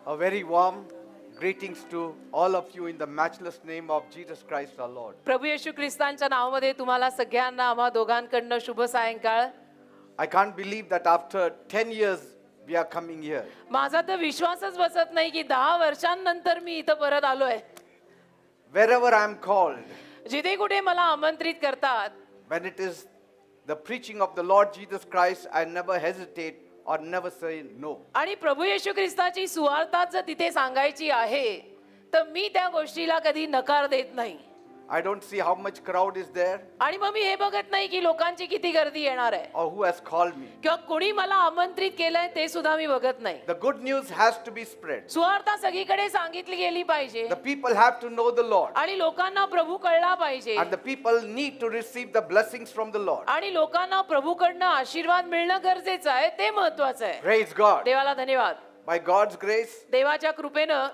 A very warm greetings to all of you in the matchless name of Jesus Christ our Lord. प्रभू येशू ख्रिस्तांच्या नावामध्ये तुम्हाला सगळ्यांना आम्हा दोघांकडनं शुभ सायंकाळ. I can't believe that after 10 years we are coming here. माझा तर विश्वासच बसत नाही की 10 वर्षांनंतर मी इथं परत आलोय. Wherever I am called, जिथे कुठे मला आमंत्रित करतात, when it is the preaching of the Lord Jesus Christ, I never hesitate or never say no. आणि प्रभू येशू ख्रिस्ताची सुवार्ता जर तिथे सांगायची आहे तर मी त्या गोष्टीला कधी नकार देत नाही. I don't see how much crowd is there आणि मग मी हे बघत नाही की लोकांची किती गर्दी येणार आहे or who has called me. किंवा कोणी मला आमंत्रित केलंय ते सुद्धा मी बघत नाही. The good news has to be spread. सुवार्ता सगळीकडे सांगितली गेली पाहिजे The people have to know the Lord, आणि लोकांना प्रभू कळला पाहिजे and the people need to receive the blessings from the Lord. आणि लोकांना प्रभूकडनं आशीर्वाद मिळणं गरजेचं आहे, ते महत्वाचं आहे. Praise God. देवाला धन्यवाद. By God's grace, देवाच्या कृपेनं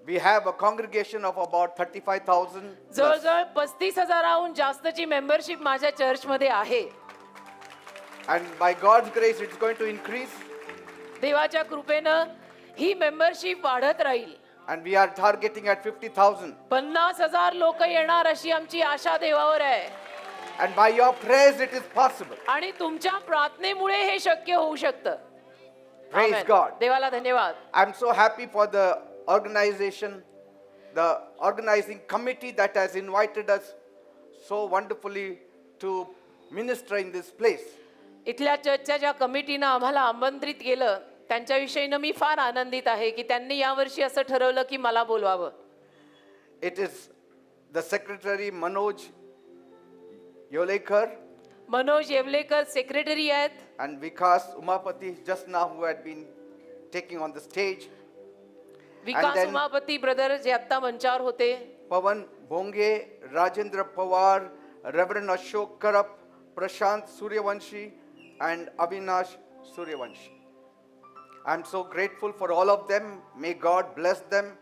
we have a congregation of about 35,000. जवळजवळ 35,000हून जास्तची मेंबरशिप माझ्या चर्चमध्ये आहे. And by God's grace, it's going to increase. देवाच्या कृपेनं ही मेंबरशिप वाढत राहील. And we are targeting at 50,000. 50,000 लोक येणार अशी आमची आशा देवावर आहे. And by your prayers, it is possible. आणि तुमच्या प्रार्थनेमुळे हे शक्य होऊ शकतं. Praise Amen. God. देवाला धन्यवाद. I'm so happy for the organization, the organizing committee that has invited us so wonderfully to minister in this place. इथल्या चर्चच्या ज्या कमिटीनं आम्हाला आमंत्रित केलं त्यांच्याविषयीनं मी फार आनंदित आहे की त्यांनी यावर्षी असं ठरवलं की मला बोलवावं. It is the secretary Manoj Yolekar Manoj Yevlekar secretary आहेत and Vikas Umapati just now who had been taking on the stage. Vikas then- Umapati brother जे आता मंचावर होते, Pavan Bhonge, Rajendra Pawar, Reverend Ashok Karap, Prashant Suryavanshi, and Avinash Suryavanshi. I'm so grateful for all of them. May God bless them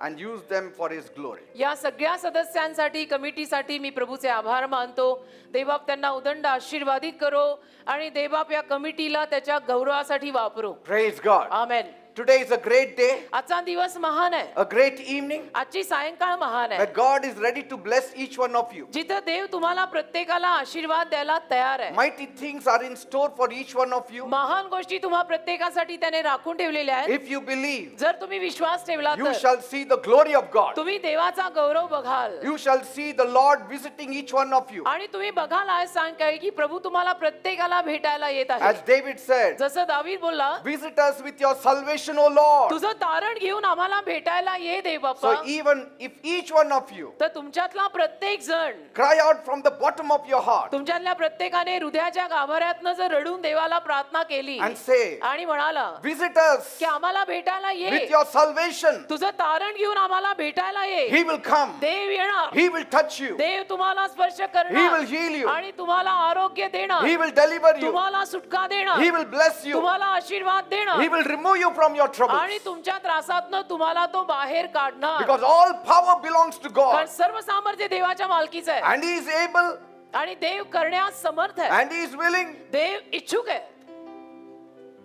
and use them for His glory. या सगळ्या सदस्यांसाठी कमिटीसाठी मी प्रभूचे आभार मानतो. देवबाप त्यांना उदंड आशीर्वादित करो आणि देवबाप या कमिटीला त्याच्या गौरवासाठी वापरो. Praise God. Amen. Today is a great day, आजचा दिवस महान आहे. a great evening, आजची सायंकाळ महान आहे where God is ready to bless each one of you. जिथं देव तुम्हाला प्रत्येकाला आशीर्वाद द्यायला तयार आहे. Mighty things are in store for each one of you. महान गोष्टी तुम्हा प्रत्येकासाठी त्याने राखून ठेवलेल्या आहेत. If you believe, जर तुम्ही विश्वास ठेवला you तर shall see the glory of God. तुम्ही देवाचा गौरव बघाल You shall see the Lord visiting each one of you. आणि तुम्ही बघाल आज सायंकाळी की प्रभू तुम्हाला प्रत्येकाला भेटायला येत आहे. As David said, जसं दावीद बोलला, visit us with your salvation, O Lord. तुझं तारण घेऊन आम्हाला भेटायला ये देव So Bappa. even if each one of you तर तुमच्यातला प्रत्येक जण, cry out from the bottom of your heart तुमच्यातल्या प्रत्येकाने हृदयाच्या गाभाऱ्यातनं जर रडून देवाला प्रार्थना केली and say, आणि म्हणाला visit us की आम्हाला भेटायला ये, with your salvation, तुझं तारण घेऊन आम्हाला भेटायला ये, He will come. देव येणार, He will touch you. देव तुम्हाला स्पर्श He करणार will heal you. आणि तुम्हाला आरोग्य देणार, He will deliver you. तुम्हाला सुटका देणार, He will bless you. तुम्हाला आशीर्वाद He देणार will remove you from your troubles. आणि तुमच्या त्रासातनं तुम्हाला तो बाहेर काढणार. Because all power belongs to कारण God. सर्व सामर्थ्य देवाच्या मालकीचं आहे And He is able आणि देव करण्यास समर्थ आहे. and He is willing. देव इच्छुक आहे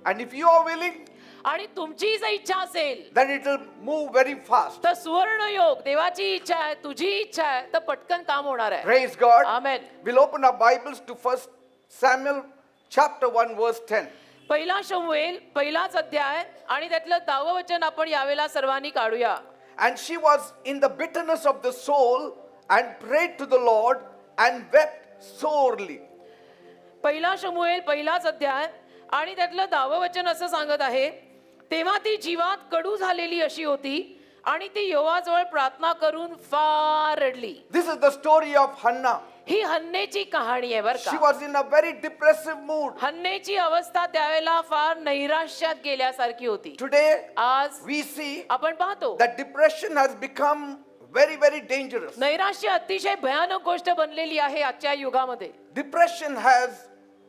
And if you are willing, आणि तुमची जर इच्छा असेल then it will move very fast. तर सुवर्ण योग, देवाची इच्छा आहे, तुझी इच्छा आहे, तर पटकन काम होणार आहे. Praise God. Amen. We'll open our Bibles to 1 Samuel chapter 1 verse 10. पहिला शमूएल पहिलाच अध्याय आणि त्यातलं 10वं वचन आपण यावेळेला सर्वांनी काढूया. And she was in the bitterness of the soul and prayed to the Lord and wept sorely. पहिला शमूएल पहिलाच अध्याय आणि त्यातलं 10वं वचन असं सांगत आहे, तेव्हा ती जीवात कडू झालेली अशी होती आणि ती यहोवाजवळ प्रार्थना करून फार रडली. This is the story of Hannah. ही हन्नेची कहाणी आहे बरं She का. was in a very depressive mood. हन्नेची अवस्था त्यावेळेला फार नैराश्यात गेल्यासारखी होती. Today आज we see आपण पाहतो that depression has become very, very dangerous. नैराश्य अतिशय भयानक गोष्ट बनलेली आहे आजच्या युगामध्ये. Depression has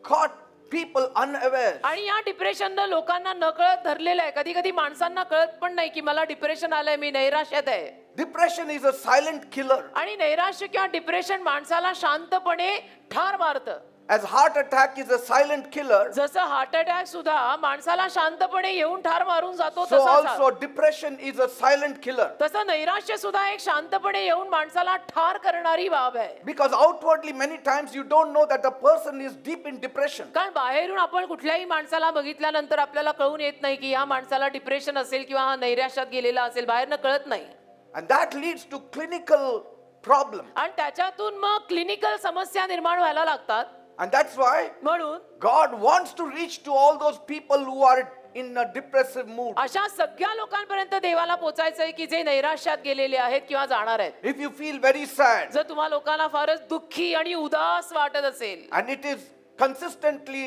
caught people unaware. आणि या डिप्रेशननं लोकांना नकळत धरलेलं आहे. कधी कधी माणसांना कळत पण नाही की मला डिप्रेशन आलंय, मी नैराश्यात आहे. Depression is a silent killer. आणि नैराश्य किंवा डिप्रेशन माणसाला शांतपणे ठार मारतं. As heart attack is a silent killer, जसं हार्ट अटॅक सुद्धा माणसाला शांतपणे येऊन ठार मारून जातो so तसाच also depression is a silent killer. तसं नैराश्य सुद्धा एक शांतपणे येऊन माणसाला ठार करणारी बाब आहे. Because outwardly many times you don't know that the person is deep in depression. कारण बाहेरून आपण कुठल्याही माणसाला बघितल्यानंतर आपल्याला कळून येत नाही की या माणसाला डिप्रेशन असेल किंवा हा नैराश्यात गेलेला असेल, बाहेरनं कळत नाही. And that leads to clinical problem. आणि त्याच्यातून मग क्लिनिकल समस्या निर्माण व्हायला लागतात. And that's why म्हणून God wants to reach to all those people who are in a depressive mood. अशा सगळ्या लोकांपर्यंत देवाला पोहोचायचंय की जे नैराश्यात गेलेले आहेत किंवा जाणार आहेत. If you feel very sad जर तुम्हा लोकांना फारच दुःखी आणि उदास वाटत असेल and it is consistently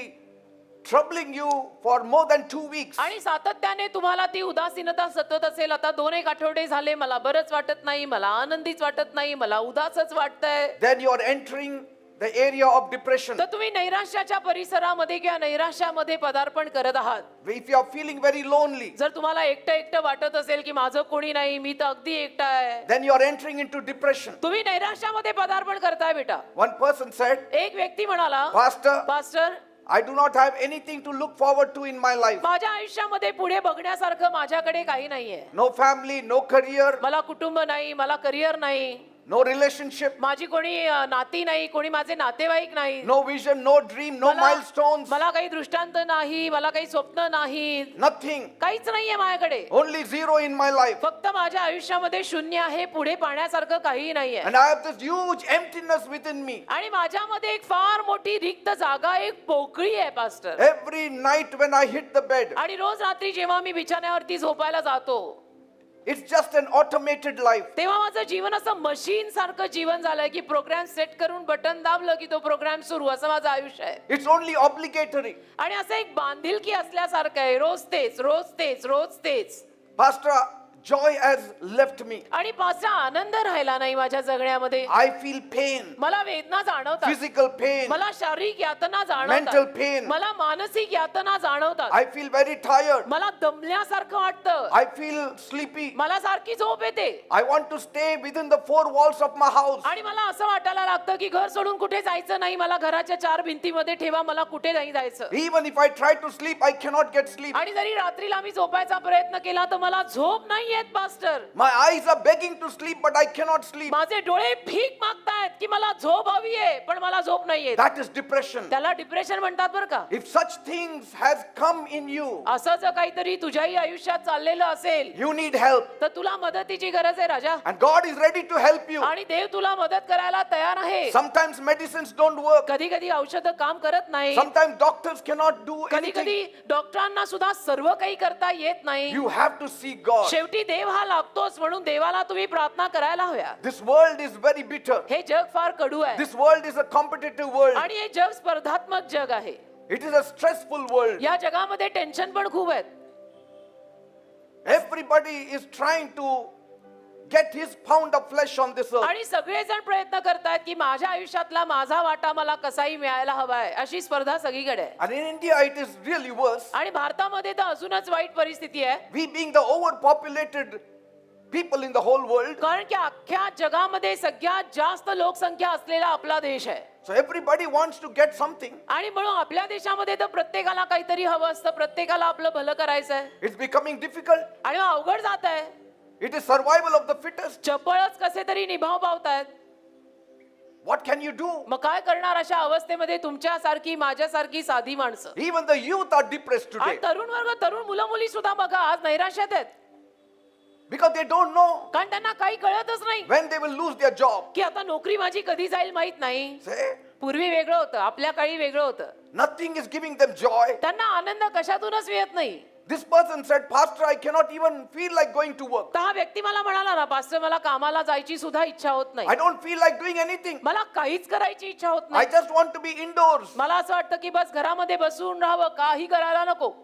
troubling you for more than 2 weeks, आणि सातत्याने तुम्हाला ती उदासीनता सतत असेल, आता 2-1 आठवडे झाले मला बरंच वाटत नाही, मला आनंदीच वाटत नाही, मला उदासच वाटतंय, then you are entering the area of depression. तर तुम्ही नैराश्याच्या परिसरामध्ये किंवा नैराश्यामध्ये पदार्पण करत आहात. If you are feeling very lonely, जर तुम्हाला एकटं एकटं वाटत असेल की माझं कोणी नाही, मी तर अगदी एकटा आहे, then you are entering into depression. तुम्ही नैराश्यामध्ये पदार्पण करताय बेटा. One person said, एक व्यक्ती म्हणाला, Pastor, pastor, I do not have anything to look forward to in my life. माझ्या आयुष्यामध्ये पुढे बघण्यासारखं माझ्याकडे काही नाहीये. No family, no career, मला कुटुंब नाही, मला करिअर नाही, no relationship, माझी कोणी नाती नाही, कोणी माझे नातेवाईक नाही, no vision, no dream, no milestones, मला काही दृष्टांत नाही, मला काही स्वप्न नाही, nothing. काहीच नाहीये माझ्याकडे. Only zero in my life. फक्त माझ्या आयुष्यामध्ये शून्य आहे, पुढे पाहण्यासारखं काही नाहीये. And I have this huge emptiness within me. आणि माझ्यामध्ये एक फार मोठी रिक्त जागा, एक पोकळी आहे pastor. Every night when I hit the bed, आणि रोज रात्री जेव्हा मी बिछाण्यावरती झोपायला जातो, it's just an automated life. तेव्हा माझं जीवन असं मशीन सारखं जीवन झालंय की प्रोग्राम सेट करून बटन दाबलं की तो प्रोग्राम सुरू, असं माझं आयुष्य आहे. It's only obligatory. आणि असं एक बांधिलकी असल्यासारखं आहे, रोज तेच रोज तेच रोज तेच. Pastor, joy has left me. आणि पाचा आनंद राहिला नाही माझ्या जगण्यामध्ये. I feel pain, मला वेदना जाणवतात, physical pain, मला शारीरिक यातना mental जाणवतात, pain. मला मानसिक यातना जाणवतात, I feel very tired. मला दमल्यासारखं वाटतं, I feel sleepy. मला सारखी झोप येते, I want to stay within the 4 walls of my house. आणि मला असं वाटायला लागतं की घर सोडून कुठे जायचं नाही, मला घराच्या 4 भिंतीमध्ये ठेवा, मला कुठे नाही जायचं. Even if I try to sleep, I cannot get sleep. आणि जरी रात्रीला मी झोपायचा प्रयत्न केला तर मला झोप नाही येत pastor. My eyes are begging to sleep, but I cannot sleep. माझे डोळे भीक मागतायत की मला झोप हवी आहे, पण मला झोप नाही येत. That is depression. त्याला डिप्रेशन म्हणतात बरं का. If such things has come in you, असं जर काहीतरी तुझ्याही आयुष्यात चाललेलं असेल you need help. तर तुला मदतीची गरज आहे राजा. And God is ready to help you. आणि देव तुला मदत करायला तयार आहे. Sometimes medicines don't work. कधी कधी औषधं काम करत नाही, Sometimes doctors cannot do कधी anything. कधी डॉक्टरांना सुद्धा सर्व काही करता येत नाही. You have to seek God. शेवटी देव हा लागतोच, म्हणून देवाला तुम्ही प्रार्थना करायला हव्या. This world is very bitter. हे जग फार कडू आहे This world is a competitive world. आणि हे जग स्पर्धात्मक जग आहे. It is a stressful world. या जगामध्ये टेन्शन पण खूप आहेत. Everybody is trying to get his pound of flesh on this earth. आणि सगळेजण प्रयत्न करतात की माझ्या आयुष्यातला माझा वाटा मला कसाही मिळायला हवाय, अशी स्पर्धा सगळीकडे आहे. And in India, it is really worse. आणि भारतामध्ये तर अजूनच वाईट परिस्थिती आहे. We being the overpopulated people in the whole world, कारण की अख्ख्या जगामध्ये सगळ्यात जास्त लोकसंख्या असलेला आपला देश आहे. so everybody wants to get something. आणि म्हणून आपल्या देशामध्ये तर प्रत्येकाला काहीतरी हवं असतं, प्रत्येकाला आपलं भलं करायचं आहे. It's becoming difficult. आणि मग अवघड जात आहे. It is survival of the fittest. चपळच कसे तरी निभाव पावतायत. What can you do? मग काय करणार अशा अवस्थेमध्ये तुमच्यासारखी माझ्यासारखी साधी माणसं. Even the youth are depressed आणि today तरुण वर्ग, तरुण मुलं मुली सुद्धा बघा आज नैराश्यात आहेत. because they don't know कारण त्यांना काही कळतच नाही when they will lose their job. की आता नोकरी माझी कधी जाईल माहित नाही. Say, पूर्वी वेगळं होतं, आपल्या काळी वेगळं होतं. nothing is giving them joy. त्यांना आनंद कशातूनच मिळत नाही. This person said, Pastor, I cannot even feel like going to work. तर हा व्यक्ती मला म्हणाला ना, पास्टर मला कामाला जायची सुद्धा इच्छा होत नाही, I don't feel like doing anything. मला काहीच करायची इच्छा होत I नाही. just want to be indoors. मला असं वाटतं की बस घरामध्ये बसून राहावं, काही करायला नको.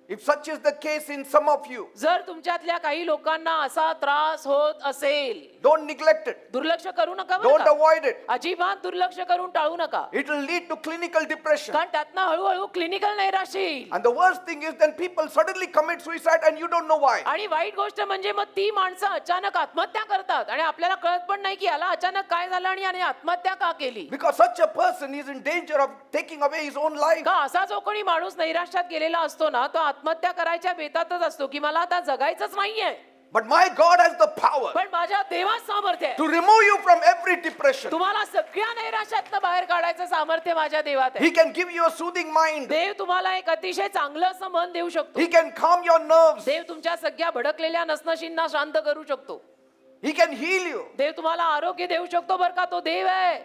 If such is the case in some of you, जर तुमच्यातल्या काही लोकांना असा त्रास होत असेल, don't neglect it. दुर्लक्ष करू नका बरं Don't का. avoid it. अजिबात दुर्लक्ष करून टाळू नका, It will lead to clinical depression. कारण त्यातनं हळूहळू क्लिनिकल नैराश्य येईल. And the worst thing is then people suddenly commit suicide and you don't know why. आणि वाईट गोष्ट म्हणजे मग ती माणसं अचानक आत्महत्या करतात आणि आपल्याला कळत पण नाही की याला अचानक काय झालं आणि याने आत्महत्या का केली. Because such a person is in danger of taking away his own life. का असा जो कोणी माणूस नैराश्यात गेलेला असतो ना, तो आत्महत्या करायच्या बेतातच असतो की मला आता जगायचंच नाहीये. But my God has the power पण माझ्या देवात सामर्थ्य आहे. to remove you from every depression. तुम्हाला सगळ्या नैराश्यातनं बाहेर काढायचं सामर्थ्य माझ्या देवात आहे. He can give you a soothing mind. देव तुम्हाला एक अतिशय चांगलं असं मन देऊ शकतो. He can calm your nerves. देव तुमच्या सगळ्या भडकलेल्या नसनशींना शांत करू शकतो. He can heal you. देव तुम्हाला आरोग्य देऊ शकतो बरं का, तो देव आहे.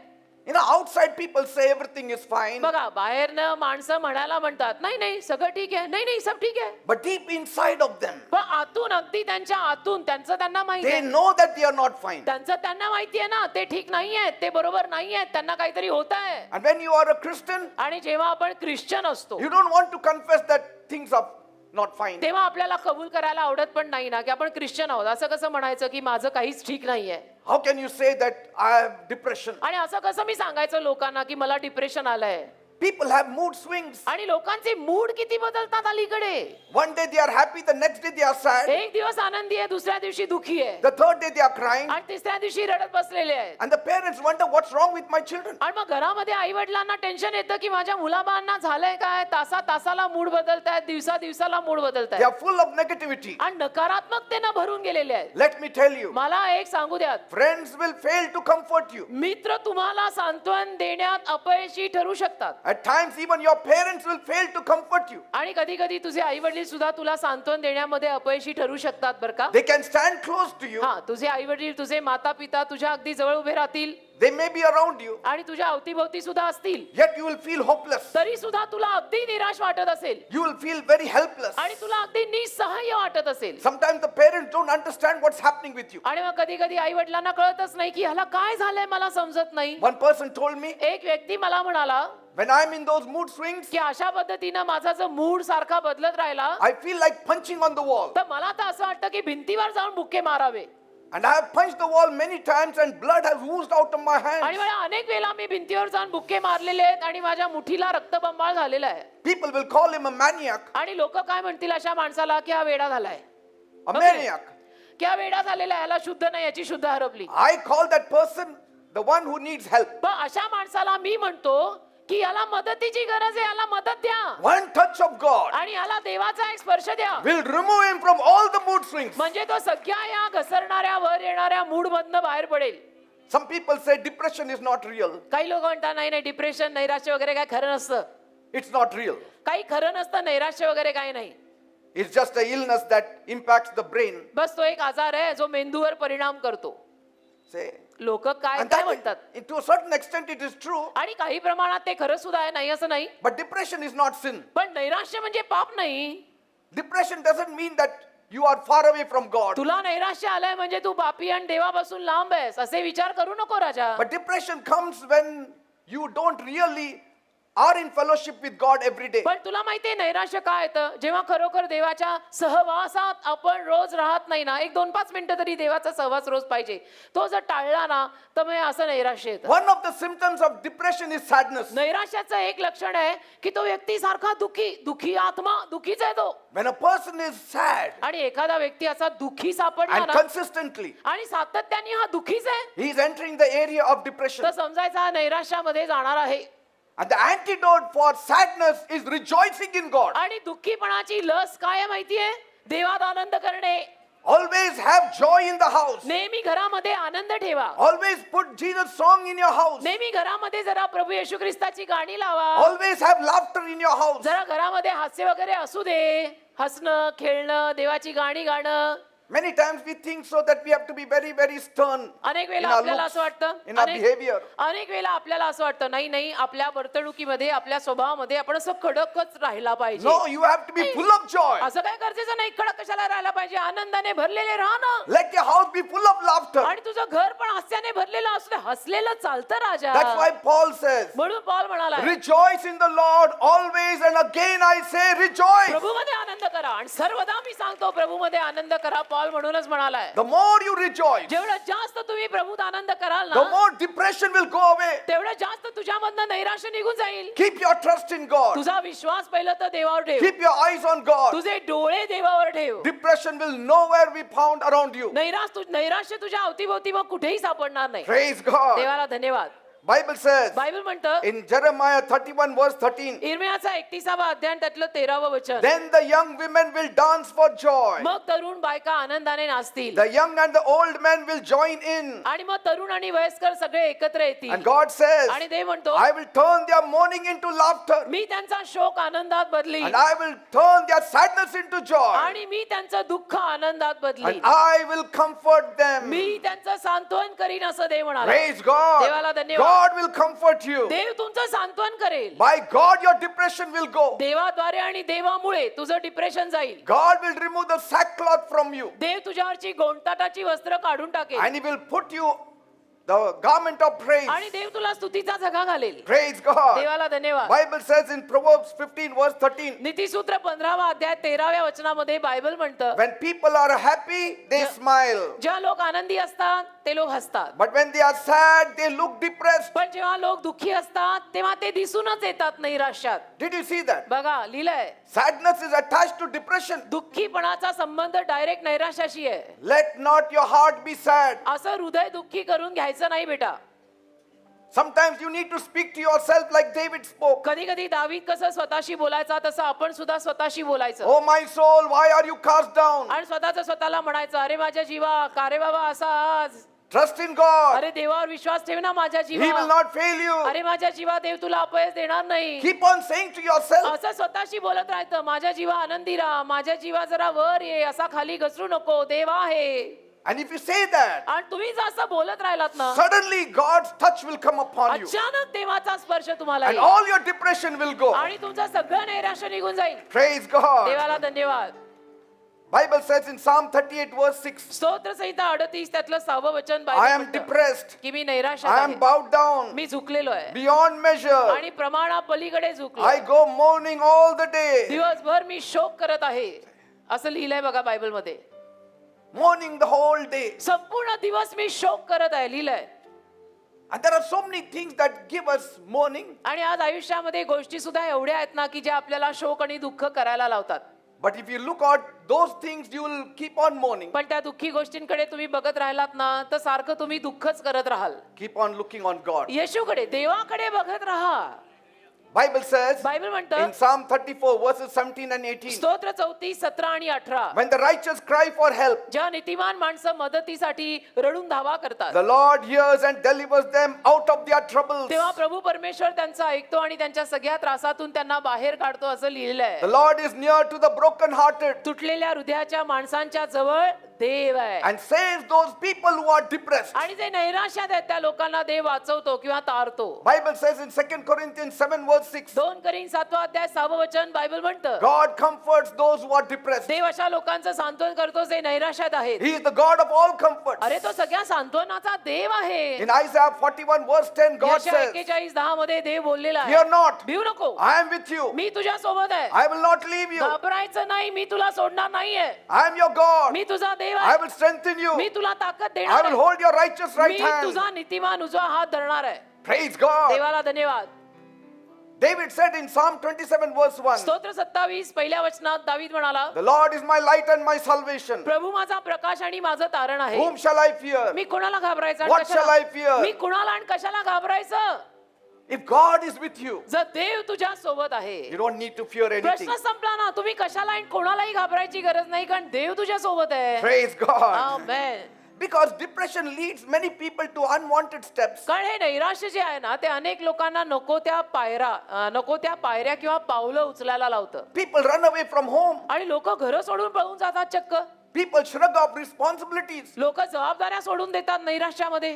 You know, outside people say everything is fine. बघा बाहेरनं माणसं म्हणायला म्हणतात नाही नाही सगळं ठीक आहे, नाही नाही सब ठीक आहे. But deep inside of them, पण आतून अगदी त्यांच्या आतून त्यांचं त्यांना माहिती they आहे. know that they are not fine. त्यांचं त्यांना माहिती आहे ना, ते ठीक नाही आहेत, ते बरोबर नाही आहेत, त्यांना काहीतरी होत आहे. And when you are a Christian, आणि जेव्हा आपण ख्रिश्चन असतो you don't want to confess that things are not fine. तेव्हा आपल्याला कबूल करायला आवडत पण नाही ना की आपण ख्रिश्चन आहोत. असं कसं म्हणायचं की माझं काहीच ठीक नाहीये, How can you say that I have depression? आणि असं कसं मी सांगायचं लोकांना की मला डिप्रेशन आलंय. People have mood swings. आणि लोकांचे मूड किती बदलतात अलीकडे. One day they are happy, the next day they are sad, एक दिवस आनंदी आहे, दुसऱ्या दिवशी दुखी आहे, the third day they are crying, आणि तिसऱ्या दिवशी रडत बसलेले आहेत. and the parents wonder what's wrong with my children. आणि मग घरामध्ये आई वडिलांना टेन्शन येतं की माझ्या मुलाबाळांना झालंय काय, तासा तासाला मूड बदलतायत, दिवसा दिवसाला mood They बदलतायत, are full of negativity. आणि नकारात्मकतेनं भरून गेलेले आहेत. Let me tell you, मला एक सांगू द्यात, friends will fail to comfort you. मित्र तुम्हाला सांत्वन देण्यात अपयशी ठरू शकतात. At times even your parents will fail to comfort you. आणि कधी कधी तुझे आई वडील सुद्धा तुला सांत्वन देण्यामध्ये अपयशी ठरू शकतात बरं का. They can stand close to you. हा, तुझे आई वडील तुझे माता पिता तुझ्या अगदी जवळ उभे राहतील They may be around you, आणि तुझ्या अवतीभोवती सुद्धा असतील, yet you will feel hopeless. तरी सुद्धा तुला अगदी निराश वाटत असेल You will feel very helpless. आणि तुला अगदी निसहाय्य वाटत असेल. Sometimes the parents don't understand what's happening with you. आणि मग कधी कधी आई वडिलांना कळतच नाही की ह्याला काय झालंय, मला समजत नाही. One person told me, एक व्यक्ती मला म्हणाला when I'm in those mood swings, की अशा पद्धतीनं माझा जो मूड सारखा बदलत राहिला I feel like punching on the wall. तर मला तर असं वाटतं की भिंतीवर जाऊन bouquet मारावे. And I have punched the wall many times and blood has oozed out of my आणि hands. मला अनेक वेळा मी भिंतीवर जाऊन बुक्के मारलेले आहेत आणि माझ्या मुठीला रक्तबंबाळ झालेला आहे. People will call him a maniac. आणि लोक काय म्हणतील अशा माणसाला की हा वेडा झालाय, A maniac. की हा वेडा झालेला आहे, याला शुद्ध नाही, याची शुद्ध हरपली. I call that person the one who needs help. पण अशा माणसाला मी म्हणतो की याला मदतीची गरज आहे, याला मदत द्या, One touch of God आणि याला देवाचा एक स्पर्श द्या, will remove him from all the mood swings. म्हणजे तो सगळ्या या घसरणाऱ्या वर येणाऱ्या मूड मधनं बाहेर पडेल. Some people say depression is not real. काही लोक म्हणतात नाही नाही डिप्रेशन नैराश्य वगैरे काय खरं नसतं, It's not real. काही खरं नसतं, नैराश्य वगैरे काही नाही, It's just a illness that impacts the brain. बस तो एक आजार आहे जो मेंदूवर परिणाम करतो. Say, लोक काय and काय that म्हणतात, to a certain extent it is true. आणि काही प्रमाणात ते खरं सुद्धा आहे, नाही असं नाही. But depression is not sin. पण नैराश्य म्हणजे पाप नाही. Depression doesn't mean that you are far away from God. तुला नैराश्य आलंय म्हणजे तू पापी आणि देवापासून लांब आहेस असे विचार करू नको राजा. But depression comes when you don't really are in fellowship with God every day. पण तुला माहितीये नैराश्य काय येतं, जेव्हा खरोखर देवाच्या सहवासात आपण रोज राहत नाही ना, 1-2-5 मिनिटं तरी देवाचा सहवास रोज पाहिजे. तो जर टाळला ना तर मग असं नैराश्य येतं. One of the symptoms of depression is sadness. नैराश्याचं एक लक्षण आहे की तो व्यक्ती सारखा दुखी आत्मा दुखीच आहे तो. When a person is sad आणि एखादा व्यक्ती असा दुखी सापडला and ना consistently, आणि सातत्याने हा दुखीच आहे, he is entering the area of depression. तर समजायचा हा नैराश्यामध्ये जाणार आहे. And the antidote for sadness is rejoicing in God. आणि दुःखीपणाची लस काय आहे माहितीये, देवात आनंद करणे. Always have joy in the house. नेहमी घरामध्ये आनंद ठेवा. Always put Jesus song in your house. नेहमी घरामध्ये जरा प्रभू येशू ख्रिस्ताची गाणी लावा. Always have laughter in your house. जरा घरामध्ये हास्य वगैरे असू दे, हसणं खेळणं देवाची गाणी गाणं. Many times we think so that we have to be very, very stern अनेक in वेळेला our आपल्याला looks, असं वाटतं in our behavior. अनेक वेळेला आपल्याला असं वाटतं नाही नाही आपल्या वर्तणुकीमध्ये आपल्या स्वभावामध्ये आपण असं कडकच राहिला पाहिजे No, you have to be full of joy. असं काय गरजेचं नाही कडक कशाला राहायला पाहिजे आनंदाने भरलेले राहा ना Let your house be full of laughter. आणि तुझं घर पण हास्याने भरलेलं असू दे हसलेलं चालतं राजा That's why Paul says, म्हणून पॉल म्हणाला rejoice in the Lord always, and again I say rejoice. प्रभूमध्ये आनंद करा आणि सर्वदा मी सांगतो प्रभूमध्ये आनंद करा पॉल म्हणूनच म्हणालाय The more you rejoice, जेवढं जास्त तुम्ही प्रभूत आनंद कराल the ना more depression will go away. तेवढं जास्त तुझ्यामधनं नैराश्य निघून जाईल Keep your trust in God. तुझा विश्वास पहिलं तर देवावर ठेव Keep your eyes on God. तुझे डोळे देवावर ठेव Depression will nowhere be found around you. नैराश्य तुझ्या अवतीभोवती मग कुठेही सापडणार नाही Praise God. देवाला धन्यवाद Bible says बायबल म्हणतं in Jeremiah 31 verse 13, इर्मियाचा 31वा अध्याय त्यातलं 13वं वचन then the young women will dance for joy. मग तरुण बायका आनंदाने नाचतील The young and the old men will join in. आणि मग तरुण आणि वयस्कर सगळे एकत्र येतील And God says, आणि देव म्हणतो I will turn their mourning into laughter, मी त्यांचा शोक आनंदात बदली and I will turn their sadness into joy, आणि मी त्यांचं दुःख आनंदात बदली and I will comfort them. मी त्यांचं सांत्वन करीन असं देव म्हणाला Praise God. देवाला धन्यवाद. God will comfort you. देव तुमचं सांत्वन करेल By God, your depression will go. देवाद्वारे आणि देवामुळे तुझं डिप्रेशन जाईल God will remove the sackcloth from you, देव तुझ्यावरची गोंडताटाची वस्त्र काढून टाकेल and He will put you the garment of praise. आणि देव तुला स्तुतीचा झगा घालेल Praise God. देवाला धन्यवाद Bible says in Proverbs 15 verse 13, नीतिसूत्र 15वा अध्याय 13व्या वचनामध्ये बायबल म्हणतं when people are happy, they smile. ज्या लोक आनंदी असतात ते लोक हसतात But when they are sad, they look depressed. पण जेव्हा लोक दुःखी असतात तेव्हा ते दिसूनच येतात नैराश्यात Did you see that? बघा लिहिलंय Sadness is attached to depression. दुःखीपणाचा संबंध डायरेक्ट नैराश्याशी आहे Let not your heart be sad. असं हृदय दुःखी करून घ्यायचं नाही बेटा Sometimes you need to speak to yourself like David spoke. कधी कधी दावीद कसं स्वतःशी बोलायचा तसं आपण सुद्धा स्वतःशी बोलायचं Oh my soul, why are you cast down? आणि स्वतःला म्हणायचं अरे माझ्या जीवा का रे बाबा असा आज Trust in God. अरे देवावर विश्वास ठेव ना माझ्या He will Jiva not fail you. अरे माझ्या जीवा देव तुला अपयश देणार नाही Keep on saying to yourself, असं स्वतःशी बोलत राहायचं माझ्या जीवा आनंदी राहा माझ्या जीवा जरा वर ये असा खाली घसरू नको देव आहे and if you say that, आणि तुम्ही जर असं बोलत राहिलात ना suddenly God's touch will come upon you, अचानक देवाचा स्पर्श तुम्हाला and येईल. all your depression will go. आणि तुमचं सगळं नैराश्य निघून जाईल Praise God. देवाला धन्यवाद Bible says in Psalm 38 verse 6, स्तोत्र संहिता 38 त्यातलं 6वं वचन I बायबल am म्हणतं depressed, की मी नैराश्यात I am आहे bowed down मी झुकलेलो आहे beyond measure. आणि प्रमाणा पलीकडे झुकलो I go mourning all the day, दिवसभर मी शोक करत आहे असं लिहिलंय बघा बायबल मध्ये mourning the whole day. संपूर्ण दिवस मी शोक करत आहे लिहिलंय And there are so many things that give us mourning. आणि आज आयुष्यामध्ये गोष्टी सुद्धा एवढ्या आहेत ना की ज्या आपल्याला शोक आणि दुःख करायला लावतात But if you look at those things, you will keep on mourning. पण त्या दुःखी गोष्टींकडे तुम्ही बघत राहिलात ना तर सारखं तुम्ही दुःखच करत राहाल Keep on looking on God. येशूकडे देवाकडे बघत राहा Bible says बायबल म्हणतं in Psalm 34 verses 17 and 18, स्तोत्र 34 17 आणि 18 when the righteous cry for help, ज्या नीतिमान माणसं मदतीसाठी रडून धावा करतात the Lord hears and delivers them out of their troubles. तेव्हा प्रभू परमेश्वर त्यांचं ऐकतो आणि त्यांच्या सगळ्या त्रासातून त्यांना बाहेर काढतो असं लिहिलंय The Lord is near to the broken-hearted तुटलेल्या हृदयाच्या माणसांच्या जवळ देव आहे and saves those people who are depressed. आणि जे नैराश्यात आहेत त्या लोकांना देव वाचवतो किंवा तारतो Bible says in 2 Corinthians 7 verse 6, 2 करीन 7वा अध्याय 6वं वचन बायबल म्हणतं God comforts those who are depressed. देव अशा लोकांचं सांत्वन करतो जे नैराश्यात आहेत He is the God of all comforts. अरे तो सगळ्या सांत्वनाचा देव आहे In Isaiah 41 verse 10, God यशया says, 41:10 मध्ये देव बोललेला fear आहे not, भिऊ नको I am with you. मी तुझ्या सोबत आहे I will not leave you. घाबरायचं नाही मी तुला सोडणार नाहीये I am your God. मी तुझा देव I आहे will strengthen you. मी तुला ताकद I देणार will आहे. hold your righteous right me hand. तुझा नीतिमान उजवा हात धरणार आहे Praise God. देवाला धन्यवाद David said in Psalm 27 verse 1, स्तोत्र 27 पहिल्या वचनात दावीद म्हणाला the Lord is my light and my salvation. प्रभू माझा प्रकाश आणि माझं तारण आहे Whom shall I fear? मी कोणाला घाबरायचं आणि What shall I कशाला- fear? मी कुणाला आणि कशाला घाबरायचं If God is with you, जर देव तुझ्या सोबत आहे you don't need to fear anything. प्रश्न संपला ना तुम्ही कशाला आणि कोणालाही घाबरायची गरज नाही कारण देव तुझ्या सोबत आहे Praise God. Amen. Because depression leads many people to unwanted steps. कारण हे नैराश्य जे आहे ना ते अनेक लोकांना नको त्या पायऱ्या किंवा पावलं उचलायला लावतं People run away from home. आणि लोक घर सोडून पळून जातात चक्क People shrug off responsibilities. लोक जबाबदाऱ्या सोडून देतात नैराश्यामध्ये.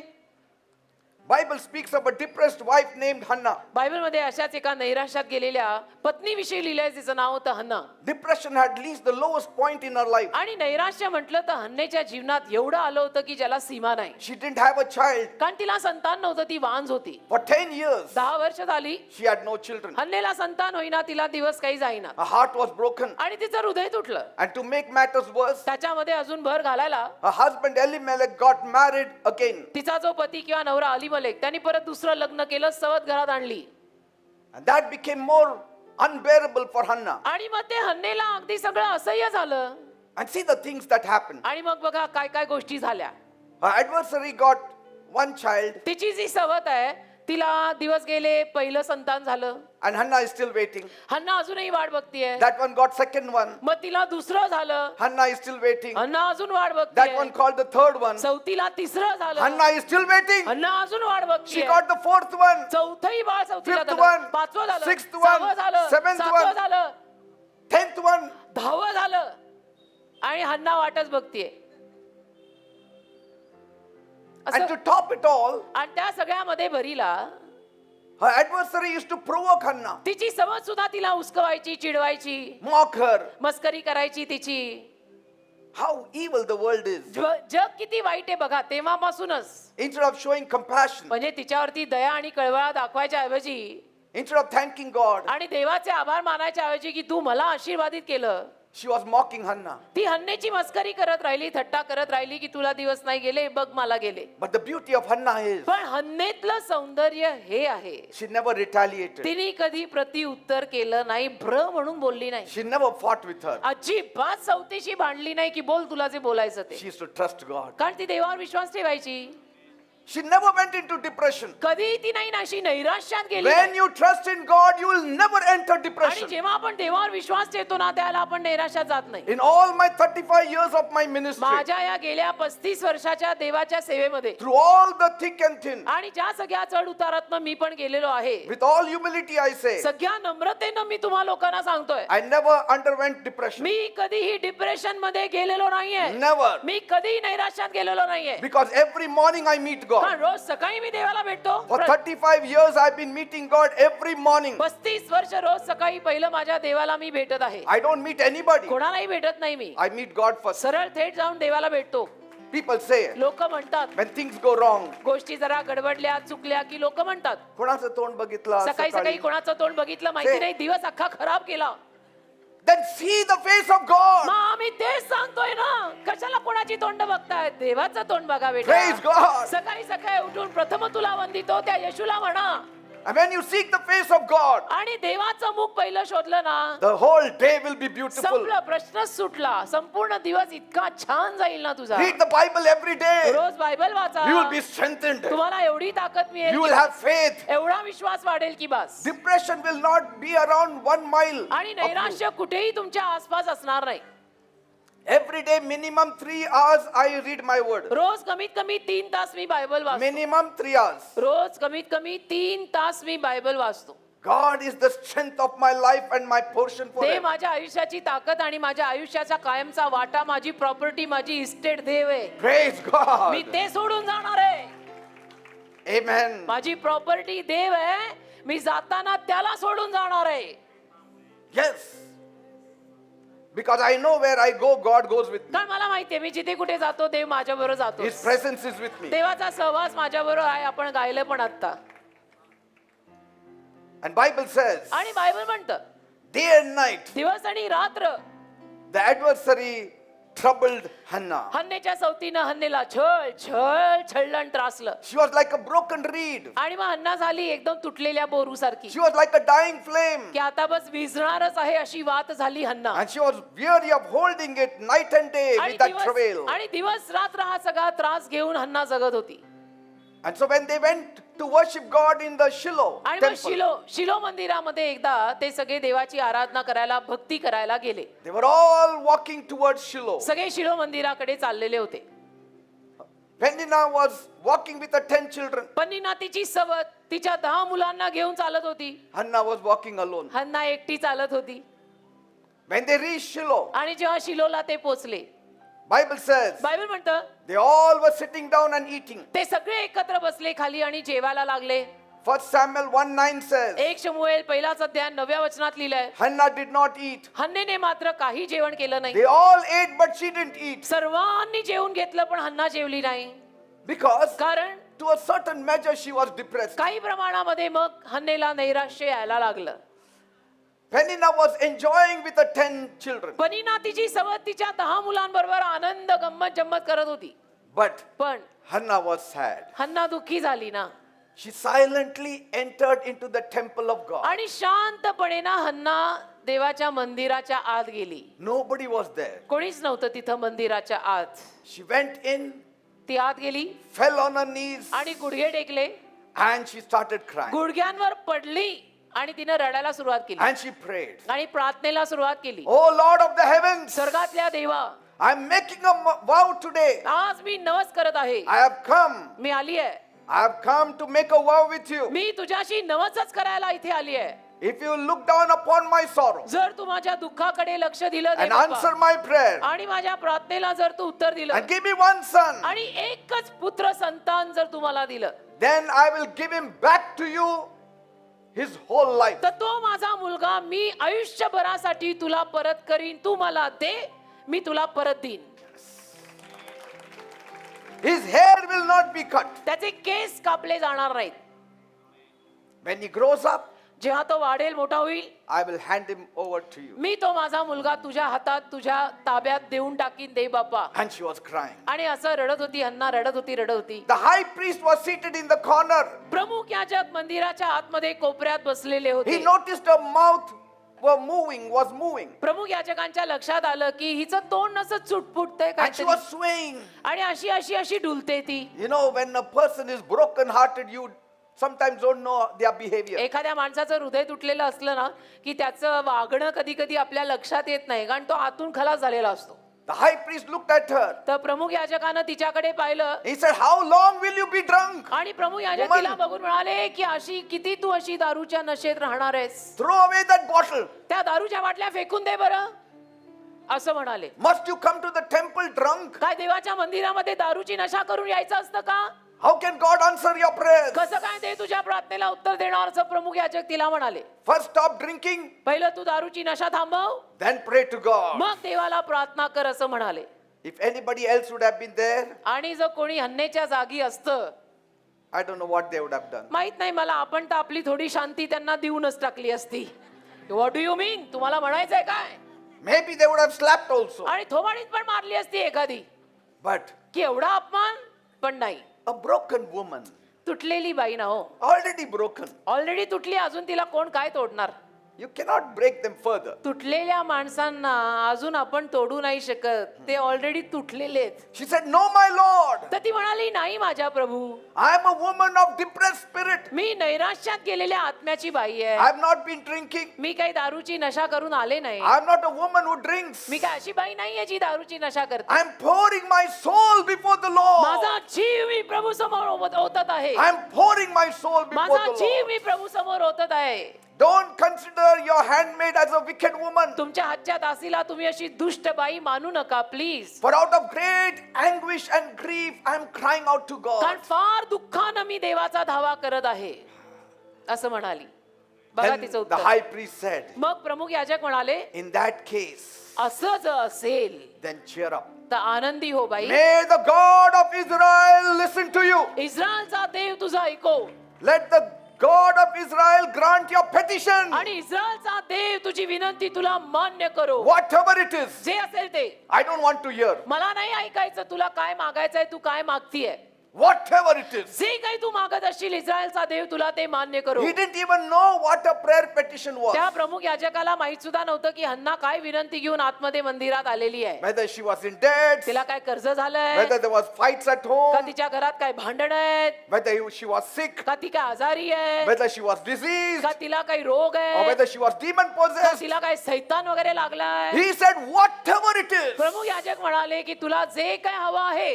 Bible speaks of a depressed wife named Hannah. बायबलमध्ये अशाच एका नैराश्यात गेलेल्या पत्नीविषयी लिहिलंय, तिचं नाव होतं हन्ना. Depression had reached the lowest point in her life. आणि नैराश्य म्हटलं तर हन्नेच्या जीवनात एवढं आलं होतं की ज्याला सीमा नाही. She didn't have a child. कारण तिला संतान नव्हतं, ती वांझ होती. For 10 years, 10 वर्ष झाली she had no children. हन्नेला संतान होईना, तिला दिवस काही जाईना Her heart was broken. आणि तिचं हृदय तुटलं. And to make matters worse, त्याच्यामध्ये अजून भर घालायला her husband Elimelech got married again. तिचा जो पती किंवा नवरा अलीमलेक त्यांनी परत दुसरं लग्न केलं, सवत घरात आणली. And that became more unbearable for Hannah. आणि मग ते हन्नेला अगदी सगळं असह्य झालं. And see the things that happened. आणि मग बघा काय काय गोष्टी झाल्या. Her adversary got one child, तिची जी सवत आहे तिला दिवस गेले, पहिलं संतान झालं. and Hannah is still waiting. हन्ना अजूनही वाट बघतीये. That one got second one. मग तिला दुसरं झालं. Hannah is still waiting. हन्ना अजून वाट That one बघतीये. called the third one. चौथीला तिसरं झालं. Hannah is still waiting. हन्ना अजून वाट She बघतीये. got the fourth one, चौथंही Bal चौथीला fifth झालं. one, पाचवं झालं. sixth one, सहावं झालं. seventh सातवं one. झालं. 10th one. 10वं झालं. आणि हन्ना वाटच बघतीये. And to असं. top it all, आणि त्या सगळ्यामध्ये भरीला her adversary used to provoke Hannah, तिची समज सुद्धा तिला उस्कवायची, चिडवायची, mock her. मस्करी करायची तिची. How evil the world is. जग किती वाईट आहे बघा. तेव्हापासूनच Instead of showing compassion, म्हणजे तिच्यावरती दया आणि कळवळा दाखवायच्या ऐवजी instead of thanking God, आणि देवाचे आभार मानायच्या ऐवजी की तू मला आशीर्वादित केलं, she was mocking Hannah. ती हन्नेची मस्करी करत राहिली, थट्टा करत राहिली की तुला दिवस नाही गेले, बघ मला गेले. But the beauty of Hannah is पण हन्नेतलं सौंदर्य हे आहे, she never retaliated. तिने कधी प्रत्युत्तर केलं नाही, भ्र म्हणून बोलली नाही, She never fought with her. अजिबात सवतीशी भांडली नाही की बोल तुला जे बोलायचं ते. She used to trust God. कारण ती देवावर विश्वास ठेवायची. She never went into depression. कधी ती नाही नाशी नैराश्यात गेली When नाही. you trust in God, you will never enter आणि depression. जेव्हा आपण देवावर विश्वास ठेवतो ना त्याला आपण नैराश्यात जात नाही. In all my 35 years of my ministry, माझ्या या गेल्या 35 वर्षाच्या देवाच्या सेवेमध्ये through all the thick and thin, आणि ज्या सगळ्या चढ उतारातनं मी पण गेलेलो आहे, with all humility I say, सगळ्या नम्रतेनं मी तुम्हा लोकांना सांगतोय, I never underwent depression. मी कधीही डिप्रेशन मध्ये गेलेलो नाहीये. Never. मी कधीही नैराश्यात गेलेलो नाहीये. Because every morning I meet God. कारण रोज सकाळी मी देवाला भेटतो. For 35 years I've been meeting God every morning. 35 वर्ष रोज सकाळी पहिलं माझ्या देवाला मी भेटत आहे. I don't meet anybody. कोणालाही भेटत नाही मी. I meet God first. सरळ थेट जाऊन देवाला भेटतो. People say, लोक म्हणतात when things go wrong, गोष्टी जरा गडबडल्या चुकल्या की लोक म्हणतात कोणाचं तोंड बघितलं सकाळी सकाळी, सकाळी कोणाचं तोंड बघितलं माहिती ते- नाही, दिवस अख्खा खराब केला. then see the face of God. मग आम्ही तेच सांगतोय ना, कशाला कोणाची तोंड बघताय, देवाचं तोंड बघा Praise बेटा. God. सकाळी सकाळी उठून प्रथम तुला वंदितो त्या येशूला म्हणा. And when you seek the face of God, आणि देवाचं मुख पहिलं शोधलं ना, the whole day will be beautiful. संपलं, प्रश्नच सुटला. संपूर्ण दिवस इतका छान जाईल ना तुझा. Read the Bible every day. रोज बायबल वाचा, You will be strengthened. तुम्हाला एवढी ताकद मिळेल You की will have बस. faith. एवढा विश्वास वाढेल की बस. Depression will not be around 1 mile. आणि of you. नैराश्य कुठेही तुमच्या आसपास असणार नाही. Every day, minimum 3 hours, I read my word. रोज कमीत कमी 3 तास मी बायबल वाचतो. Minimum 3 hours. रोज कमीत कमी 3 तास मी बायबल वाचतो. God is the strength of my life and my portion ते forever. माझ्या आयुष्याची ताकद आणि माझ्या आयुष्याचा कायमचा वाटा, माझी प्रॉपर्टी, माझी इस्टेट देव आहे. Praise मी God. ते सोडून जाणार आहे. Amen. माझी प्रॉपर्टी देव आहे, मी जाताना त्याला सोडून जाणार आहे. Yes. Because I know where I go, God goes with me. कारण मला माहितीये मी जिथे कुठे जातो देव माझ्या बरोबर जातो. His presence is with me. देवाचा सहवास माझ्या बरोबर आहे. आपण गायलं पण आता. And Bible says, आणि बायबल म्हणतं day and night, दिवस आणि रात्र the adversary troubled Hannah. हन्नेच्या सवतीनं हन्नेला छळ छळ छळलं त्रासलं. She was like a broken reed. आणि मग हन्ना झाली एकदम तुटलेल्या बोरू सारखी She was like a dying flame. की आता बस विझणारच आहे अशी वात झाली हन्ना. And she was weary of holding it night and day with that travail. आणि दिवस रात्र हा सगळा त्रास घेऊन हन्ना जगत होती. And so when they went to worship God in the Shiloh आणि मग temple, शिलो मंदिरामध्ये एकदा ते सगळे देवाची आराधना करायला, भक्ती करायला गेले. they were all walking towards Shiloh. सगळे शिलो मंदिराकडे चाललेले होते. Penina was walking with her 10 children. पन्नीना तिची सवत तिच्या 10 मुलांना घेऊन चालत होती. Hannah was walking alone. हन्ना एकटी चालत होती. When they reached Shiloh, आणि जेव्हा शिलोला ते पोचले, Bible says बायबल म्हणतं they all were sitting down and eating. ते सगळे एकत्र बसले खाली आणि जेवायला लागले. 1 Samuel 1:9 says 1 शमूएल पहिलाच अध्याय 9व्या वचनात लिहिलंय, Hannah did not eat. हन्नेने मात्र काही जेवण केलं नाही. They all ate but she didn't eat सर्वांनी जेवून घेतलं पण हन्ना जेवली नाही. because कारण to a certain measure she was depressed. काही प्रमाणामध्ये मग हन्नेला नैराश्य यायला लागलं. Peninnah was enjoying with the 10 children. पनिना तिची सवत तिच्या 10 मुलांबरोबर आनंद गंमत जम्मत करत होती. But पण Hannah was sad. हन्ना दुःखी झाली ना. She silently entered into the temple of God. आणि शांतपणे ना हन्ना देवाच्या मंदिराच्या आत गेली. Nobody was there. कोणीच नव्हतं तिथं मंदिराच्या आत. She went in, ती आत गेली fell on her knees, आणि गुडघे टेकले, and she started crying. गुडघ्यांवर पडली आणि तिने रडायला सुरुवात केली And she prayed, आणि प्रार्थनेला सुरुवात केली. Oh Lord of the heavens, स्वर्गातल्या देवा, I'm making a vow today. आज मी नवस करत आहे. I have come. मी आली आहे. I have come to make a vow with you. मी तुझ्याशी नवसच करायला इथे आली आहे. If you look down upon my sorrow जर तू माझ्या दुःखाकडे लक्ष दिलं and देवबापा, answer my prayer आणि माझ्या प्रार्थनेला जर तू उत्तर दिलं and give me one son, आणि एकच पुत्र संतान जर तू मला दिलं, then I will give him back to you his whole life. तर तो माझा मुलगा मी आयुष्यभरासाठी तुला परत करीन. तू मला दे, मी तुला परत देईन. His hair will not be cut. त्याचे केस कापले जाणार नाहीत. When he grows up, जेव्हा तो वाढेल, मोठा होईल, I will hand him over to you. मी तो माझा मुलगा तुझ्या हातात, तुझ्या ताब्यात देऊन टाकीन दे बापा. And she was crying. आणि असं रडत होती हन्ना, रडत होती. The high priest was seated in the corner. प्रमुख याजक मंदिराच्या आतमध्ये कोपऱ्यात बसलेले He होते. noticed her mouth was moving. प्रमुख याजकांच्या लक्षात आलं की हिचं तोंड असं चुटपुटतंय And she काहीतरी was swaying. आणि अशी डुलते ती. You know, when a person is broken hearted, you sometimes don't know their behavior. एखाद्या माणसाचं हृदय तुटलेलं असलं ना की त्याचं वागणं कधी कधी आपल्या लक्षात येत नाही, कारण तो आतून खलास झालेला असतो. The high priest looked at her. तर प्रमुख याजकानं तिच्याकडे पाहिलं He said, How long will you be drunk? आणि प्रमुख याजक Woman. तिला बघून म्हणाले की किती तू अशी दारूच्या नशेत राहणार आहेस. Throw away that bottle. त्या दारूच्या बाटल्या फेकून दे बरं, असं म्हणाले. Must you come to the temple drunk? काय देवाच्या मंदिरामध्ये दारूची नशा करून यायचं असतं का? How can God answer your prayers? कसं काय ते तुझ्या प्रार्थनेला उत्तर देणार, असं प्रमुख याजक तिला म्हणाले. First stop drinking, पहिलं तू दारूची नशा थांबव, then pray to God. मग देवाला प्रार्थना कर, असं म्हणाले. If anybody else would have been there, आणि जर कोणी हन्नेच्या जागी असतं, I don't know what they would have done. माहित नाही मला, आपण तर आपली थोडी शांती त्यांना देऊनच टाकली असती. व्हॉट डू यू मीन, तुम्हाला म्हणायचंय काय? Maybe they would have slapped also. आणि थोबाडीत पण मारली असती एखादी, But की एवढा अपमान पण नाही. a broken woman, तुटलेली बाई ना हो, already broken, ऑलरेडी तुटली, अजून तिला कोण काय तोडणार? you cannot break them further. तुटलेल्या माणसांना अजून आपण तोडू नाही शकत, ते ऑलरेडी तुटलेले आहेत. She said, No, my Lord. तर ती म्हणाली, नाही माझ्या प्रभू, I am a woman of depressed spirit. मी नैराश्यात गेलेल्या आत्म्याची बाई I आहे. have not been drinking. मी काही दारूची नशा करून आले नाही. I am not a woman who drinks. मी काय अशी बाई नाहीये जी दारूची नशा करते. I am pouring my soul before the Lord. माझा जीव मी प्रभू समोर ओतत आहे. I am pouring my soul before माझा the जीव Lord. मी प्रभू समोर ओतत आहे. Don't consider your handmaid as a wicked woman. तुमच्या हातच्या दासीला तुम्ही अशी दुष्ट बाई मानू नका please. For out of great anguish and grief, I am crying out to कारण God. फार दुःखानं मी देवाचा धावा करत आहे, असं म्हणाली. बघा Then तिचं the उत्तर. high priest said, मग प्रमुख याजक म्हणाले, In that case, असं जर असेल then cheer up. तर आनंदी हो बाई. May the God of Israel listen to you. इस्रायलचा देव तुझा ऐको, Let the God of Israel grant your petition. आणि इस्रायलचा देव तुझी विनंती तुला मान्य करो. Whatever it is, जे असेल ते. I don't want to hear. मला नाही ऐकायचं तुला काय मागायचंय, तू काय मागतीये. Whatever it is. जे काही तू मागत असशील, इस्रायलचा देव तुला ते मान्य करो. He didn't even know what a prayer petition was. त्या प्रमुख याजकाला माहित सुद्धा नव्हतं की हन्ना काय विनंती घेऊन आतमध्ये मंदिरात आलेली आहे. Whether she was in debt, तिला काय कर्ज झालंय, whether there was fights at का home, तिच्या घरात काय भांडण आहेत, whether she was sick, का ती काय आजारी आहे, whether she was diseased, का तिला काही रोग or आहे, whether she was demon का possessed. तिला काय सैतान वगैरे लागलाय. He said, whatever it is, प्रमुख याजक म्हणाले की तुला जे काय हवं आहे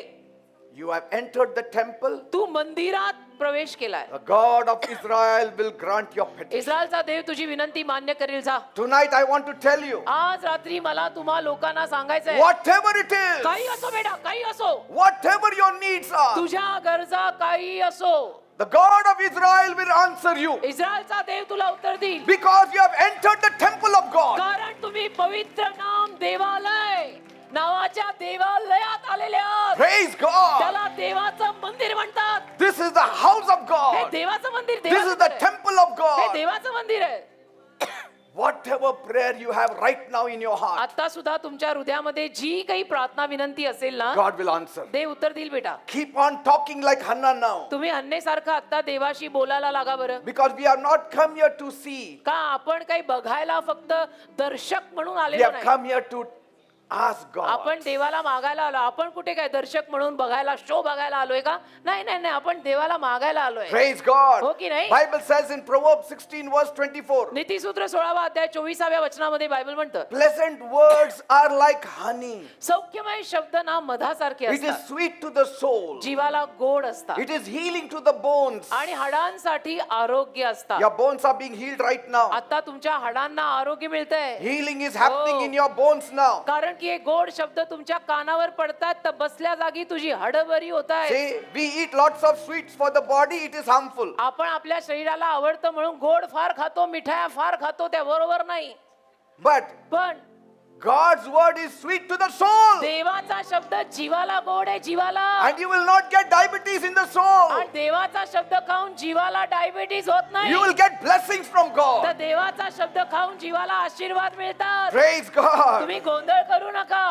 You have entered the temple. तू मंदिरात प्रवेश केलाय. The God of Israel will grant your petition. इस्रायलचा देव तुझी विनंती मान्य करेल. जा. Tonight I want to tell you, आज रात्री मला तुम्हा लोकांना सांगायचंय, whatever it is, काही असो बेटा, काही असो, whatever your needs are, तुझ्या गरजा काही असो, the God of Israel will answer you. इस्रायलचा देव तुला उत्तर देईल. Because you have entered the temple of God. कारण तुम्ही पवित्र नाम देवालय नावाच्या देवालयात आलेले आहात. Praise God. त्याला देवाचं मंदिर म्हणतात. This is the house of हे God. देवाचं मंदिर, This is देवाचं the मंदिर आहे. temple of हे God. देवाचं मंदिर आहे. Whatever prayer you have right now in your heart, आता सुद्धा तुमच्या हृदयामध्ये जी काही प्रार्थना विनंती असेल ना, God will answer. देव उत्तर देईल बेटा. Keep on talking like Hannah now. तुम्ही हन्नेसारखं आता देवाशी बोलायला लागा बरं. Because we have not come here to see. का आपण काही बघायला फक्त दर्शक म्हणून We आलेलो have नाही. come here to ask God. आपण देवाला मागायला आलो. आपण कुठे काय दर्शक म्हणून बघायला, शो बघायला आलोय का? नाही नाही नाही, आपण देवाला मागायला आलोय. Praise God. हो की नाही? Bible says in Proverbs 16 verse 24. नीतिसूत्र 16वा अध्याय 24व्या वचनामध्ये बायबल म्हणतं, Pleasant words are like honey. सौख्यमय शब्द ना मधासारखे It is असतात, sweet to the soul. जीवाला गोड असतात It is healing to the bones. आणि हाडांसाठी आरोग्य असतात. Your bones are being healed right now. आता तुमच्या हाडांना आरोग्य मिळतंय. Healing is happening Oh. in your bones now. कारण की हे गोड शब्द तुमच्या कानावर पडतात तर बसल्या जागी तुझी हाडं बरी होत आहेत. See, we eat lots of sweets for the body, it is harmful. आपण आपल्या शरीराला आवडतं म्हणून गोड फार खातो, मिठाया फार खातो, त्या बरोबर नाही. But पण God's word is sweet to the soul. देवाचा शब्द जीवाला गोड आहे, जीवाला. And you will not get diabetes in the soul. आणि देवाचा शब्द खाऊन जीवाला डायबिटीज होत नाही. You will get blessings from तर God. देवाचा शब्द खाऊन जीवाला आशीर्वाद मिळतात. Praise God. तुम्ही गोंधळ करू नका.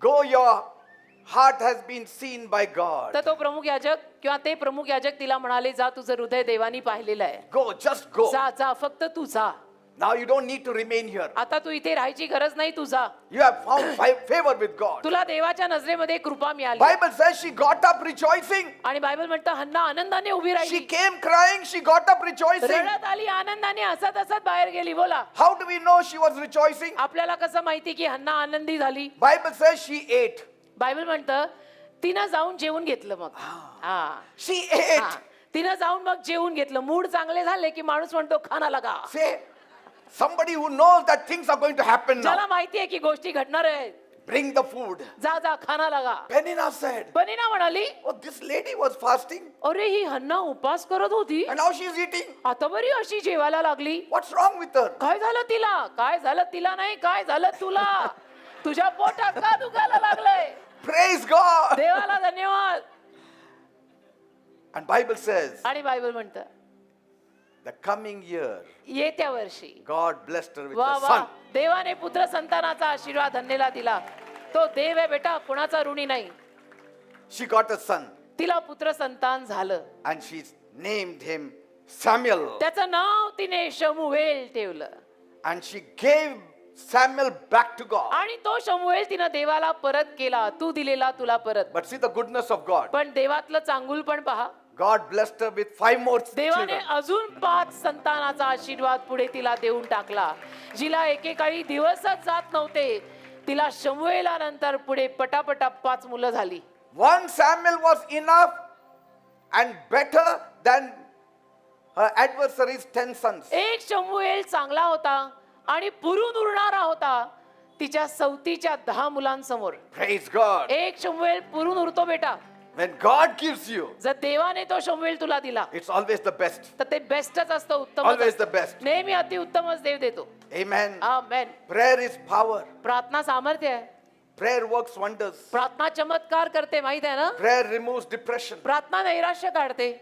Go, your heart has been seen by God. तर तो प्रमुख याजक किंवा ते प्रमुख याजक तिला म्हणाले, जा तुझं हृदय देवानी पाहिलेलं आहे. Go, just go. जा जा, फक्त तू जा. Now you don't need to remain here. आता तू इथे राहायची गरज नाही, तू जा. You have found favor with God. तुला देवाच्या नजरेमध्ये कृपा मिळाली. Bible says she got up rejoicing. आणि बायबल म्हणतं हन्ना आनंदाने उभी She राहिली, came crying, she got up rejoicing. रडत आली, आनंदाने हसत हसत बाहेर गेली. बोला, How do we know she was rejoicing? आपल्याला कसं माहिती की हन्ना आनंदी झाली? Bible says she ate. Bible म्हणतं तिनं जाऊन जेवून घेतलं. मग हा, She ate. हा. तिनं जाऊन मग जेवून घेतलं. मूड चांगले झाले की माणूस म्हणतो खाना लगा. Say, somebody who knows that things are going to happen ज्याला now. माहिती आहे की गोष्टी घडणार आहेत, Bring the food. जा जा खाना लगा. Penina said, बनीना म्हणाली, oh, this lady was fasting अरे ही हन्ना उपास करत होती, and now she's eating. आता बरी अशी जेवायला लागली. What's wrong with her? काय झालं तिला? काय झालं तिला नाही, काय झालं तुला? तुझ्या पोटात का दुखायला लागलंय? Praise God. देवाला धन्यवाद. And Bible says, आणि बायबल म्हणतं the coming year, येत्या वर्षी God blessed her with वा a वा, son. देवाने पुत्र संतानाचा आशीर्वाद हन्नेला दिला. तो देव आहे बेटा, कोणाचा ऋणी नाही. She got a son तिला पुत्र संतान झालं. and she named him Samuel. त्याचं नाव तिने शमूएल ठेवलं. And she gave Samuel back to God. आणि तो शमूएल तिनं देवाला परत केला. तू दिलेला तुला परत. But see the goodness of God. पण देवातलं चांगुल पण पहा. God blessed her with 5 more देवाने children. अजून 5 संतानाचा आशीर्वाद पुढे तिला देऊन टाकला. जिला एकेकाळी दिवसच जात नव्हते, तिला शमूएलानंतर पुढे पटापटा 5 मुलं झाली. 1 Samuel was enough and better than her adversaries' 10 sons. एक शमूएल चांगला होता आणि पुरून उरणारा होता तिच्या सवतीच्या 10 मुलांसमोर. Praise God. एक शमूएल पुरून उरतो बेटा. When God gives you, जर देवाने तो शमूएल तुला दिला it's always the best. तर ते बेस्टच असतं, उत्तम. Always the best. नेहमी अति उत्तमच देव देतो. Amen. Amen. Prayer is power. प्रार्थना सामर्थ्य आहे. Prayer works wonders. प्रार्थना चमत्कार करते, माहित आहे ना? Prayer removes depression. प्रार्थना नैराश्य काढते.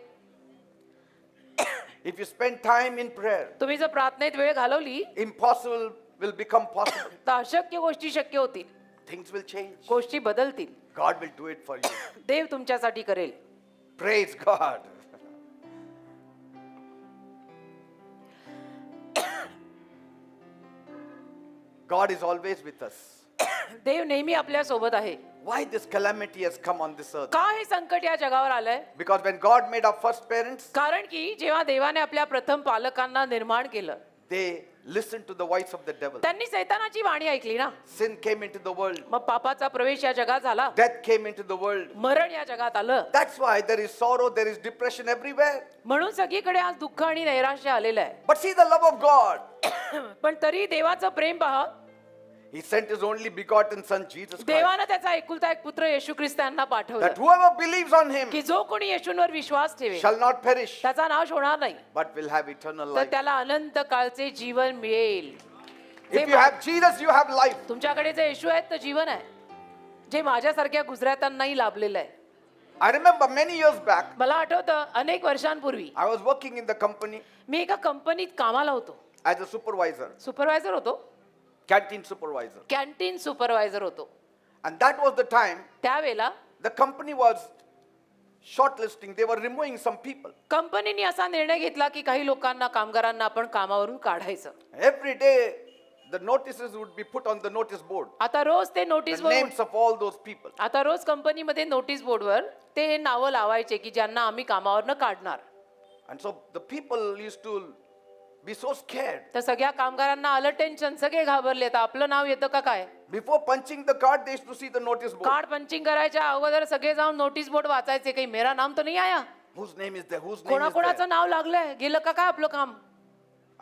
If you spend time in prayer, तुम्ही जर प्रार्थनेत वेळ घालवली impossible will become possible. तर अशक्य गोष्टी शक्य होतील. Things will change. गोष्टी बदलतील. God will do it for you. देव तुमच्यासाठी करेल. Praise God. God is always with us. देव नेहमी आपल्या सोबत आहे. Why this calamity has come on this earth? का हे संकट या जगावर आलंय? Because when God made our first parents, कारण की जेव्हा देवाने आपल्या प्रथम पालकांना निर्माण केलं, they listened to the voice of the devil. त्यांनी सैतानाची वाणी ऐकली ना. Sin came into the world. मग पापाचा प्रवेश या जगात झाला. Death came into the world. मरण या जगात आलं. That's why there is sorrow, there is depression everywhere. म्हणून सगळीकडे आज दुःख आणि नैराश्य आलेलं आहे. But see the love of God. पण तरी देवाचं प्रेम पहा. He sent his only begotten son, Jesus Christ. देवानं त्याचा एकुलता एक पुत्र येशू ख्रिस्त यांना पाठवलं That whoever believes on him की जो कोणी येशूंवर विश्वास ठेवेल shall not perish, त्याचा नाश होणार नाही, but will have eternal तर life. त्याला अनंत काळचे जीवन मिळेल. If you have Jesus, you have life. तुमच्याकडे जे येशू आहेत तर जीवन आहे, जे माझ्यासारख्या गुजरात्यांनाही लाभलेलं आहे. I remember many years back, मला आठवतं अनेक वर्षांपूर्वी I was working in the company मी एका कंपनीत कामाला होतो. as a supervisor, सुपरवायझर होतो, canteen supervisor. कॅन्टीन सुपरवायझर होतो. And that was the time त्यावेळेला the company was shortlisting, they were removing some people. कंपनीने असा निर्णय घेतला की काही लोकांना, कामगारांना आपण कामावरून काढायचं. Every day, the notices would be put on the notice board. आता रोज ते The notice names of all those people. आता रोज कंपनीमध्ये नोटीस बोर्डवर ते नावं लावायचे की ज्यांना आम्ही कामावरनं काढणार. And so the people used to be so scared. तर सगळ्या कामगारांना आलं टेन्शन, सगळे घाबरले. तर आपलं नाव येतं का काय? Before punching the card, they used to see the notice board. Card punching करायच्या अगोदर सगळे जाऊन नोटीस बोर्ड वाचायचे, काही मेरा नाम तर नाही आया, Whose name is there? Whose name is कोणाकोणाचं there? नाव लागलंय, गेलं का काय आपलं काम?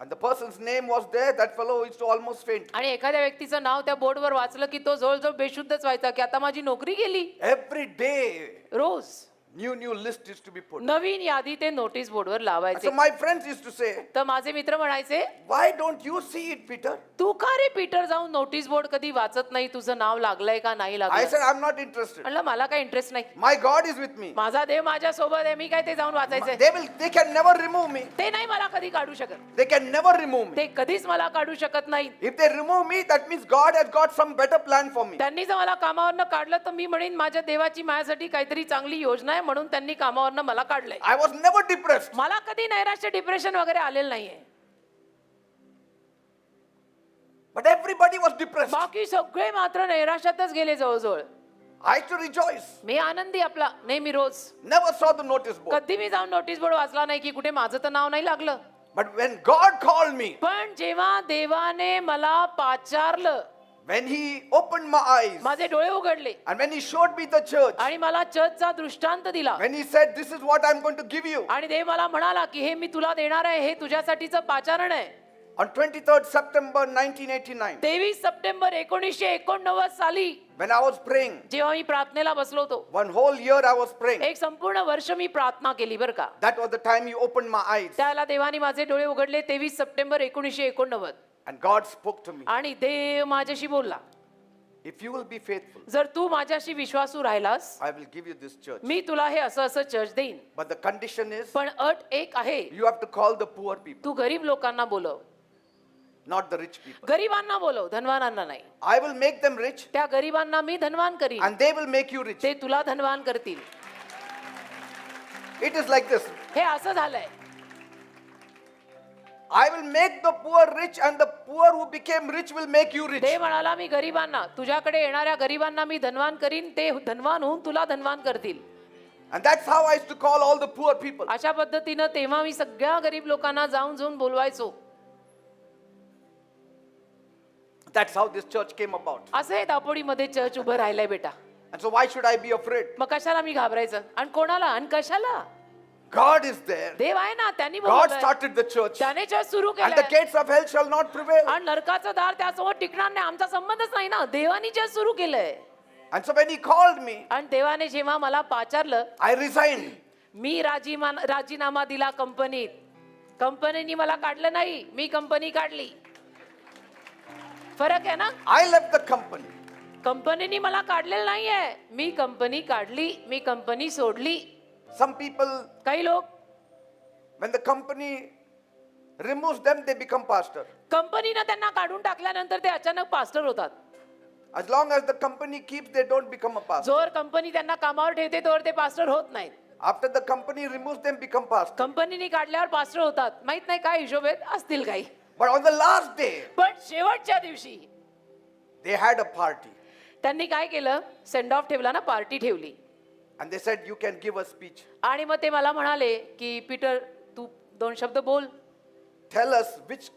And the person's name was there. That fellow used to almost faint. आणि एखाद्या व्यक्तीचं नाव त्या बोर्डवर वाचलं की तो जवळजवळ बेशुद्धच व्हायचा की आता माझी नोकरी गेली. Every day, rose new list used to be put. नवीन यादी ते नोटीस बोर्डवर And लावायचे. so my friends used to say, तर माझे मित्र म्हणायचे, why don't you see it, Peter? तू का रे पीटर जाऊन नोटीस बोर्ड कधी वाचत नाही, तुझं नाव लागलंय का नाही I लागलं? said, I'm not interested. म्हणलं मला काय इंटरेस्ट नाही, My God is with me. माझा देव माझ्या सोबत आहे, मी काय ते जाऊन वाचायचंय? They can never remove me. ते नाही मला कधी काढू शकत, They can never remove me. ते कधीच मला काढू शकत नाही. If they remove me, that means God has got some better plan for me. त्यांनी जर मला कामावरनं काढलं तर मी म्हणेन माझ्या देवाची माझ्यासाठी काहीतरी चांगली योजना आहे म्हणून त्यांनी कामावरनं मला काढलंय. I was never depressed. मला कधी नैराश्य, डिप्रेशन वगैरे आलेलं नाहीये. But everybody was depressed. बाकी सगळे मात्र नैराश्यातच गेले जवळजवळ. I used to rejoice. मी आनंदी आपला नेहमी रोज. Never saw the notice board. कधी मी जाऊन नोटीस बोर्ड वाचला नाही की कुठे माझं तर नाव नाही लागलं. But when God called me, पण जेव्हा देवाने मला पाचारलं, when He opened my eyes, माझे डोळे उघडले and when He showed me the church, आणि मला चर्चचा दृष्टांत दिला, when He said, this is what I'm going to give you. आणि देव मला म्हणाला की हे मी तुला देणार आहे, हे तुझ्यासाठीचं पाचारण आहे. On 23rd September 1989, 23 सप्टेंबर 1989 साली when I was praying, जेव्हा मी प्रार्थनेला बसलो होतो, one whole year I was praying. एक संपूर्ण वर्ष मी प्रार्थना केली बरं का. That was the time He opened my eyes. त्याला देवाने माझे डोळे उघडले 23 September 1989. And God spoke to me. आणि देव माझ्याशी बोलला, If you will be faithful, जर तू माझ्याशी विश्वासू राहिलास I will give you this church. मी तुला हे असं असं चर्च देईन. But the condition is, पण अट एक आहे, you have to call the poor people, तू गरीब लोकांना बोलव, not the rich people. गरीबांना बोलव, धनवानांना नाही. I will make them rich, त्या गरीबांना मी धनवान करीन, and they will make you rich. ते तुला धनवान करतील. It is like this. हे असं झालंय. I will make the poor rich, and the poor who became rich will make you rich. देव म्हणाला मी गरीबांना, तुझ्याकडे येणाऱ्या गरीबांना मी धनवान करीन, ते धनवान होऊन तुला धनवान करतील. And that's how I used to call all the poor people. अशा पद्धतीनं तेव्हा मी सगळ्या गरीब लोकांना जाऊन जाऊन बोलवायचो. That's how this church came about. असं हे दापोडीमध्ये चर्च उभं राहिलंय बेटा. And so why should I be afraid? मग कशाला मी घाबरायचं? आणि कोणाला आणि कशाला? God is there. देव आहे ना, त्यांनी God बोलवलंय. started the church. त्याने चर्च सुरू And the केलंय gates of hell shall not prevail. आणि नरकाचं दार त्यासमोर टिकणार नाही. आमचा संबंधच नाही ना, देवानी चर्च सुरू केलंय. And so when He called me, आणि देवाने जेव्हा मला पाचारलं, I resigned. मी राजीनामा दिला कंपनीत. कंपनीने मला काढलं नाही, मी कंपनी काढली. फरक आहे ना. I left the company. कंपनीने मला काढलेलं नाहीये, मी कंपनी काढली, मी कंपनी सोडली. Some people, काही लोक when the company removes them, they become pastor. कंपनीनं त्यांना काढून टाकल्यानंतर ते अचानक पास्टर होतात. As long as the company keeps, they don't become a pastor. जोर कंपनी त्यांना कामावर ठेवते तोवर ते पास्टर होत नाहीत. After the company removes them, become pastor. कंपनीने काढल्यावर पास्टर होतात. माहित नाही काय हिशोब आहेत, असतील काही. But on the last day, पण शेवटच्या दिवशी they had a party. त्यांनी काय केलं, सेंड ऑफ ठेवला ना, पार्टी ठेवली. And they said, you can give a speech. आणि मग ते मला म्हणाले की पीटर तू 2 शब्द बोल. Tell us which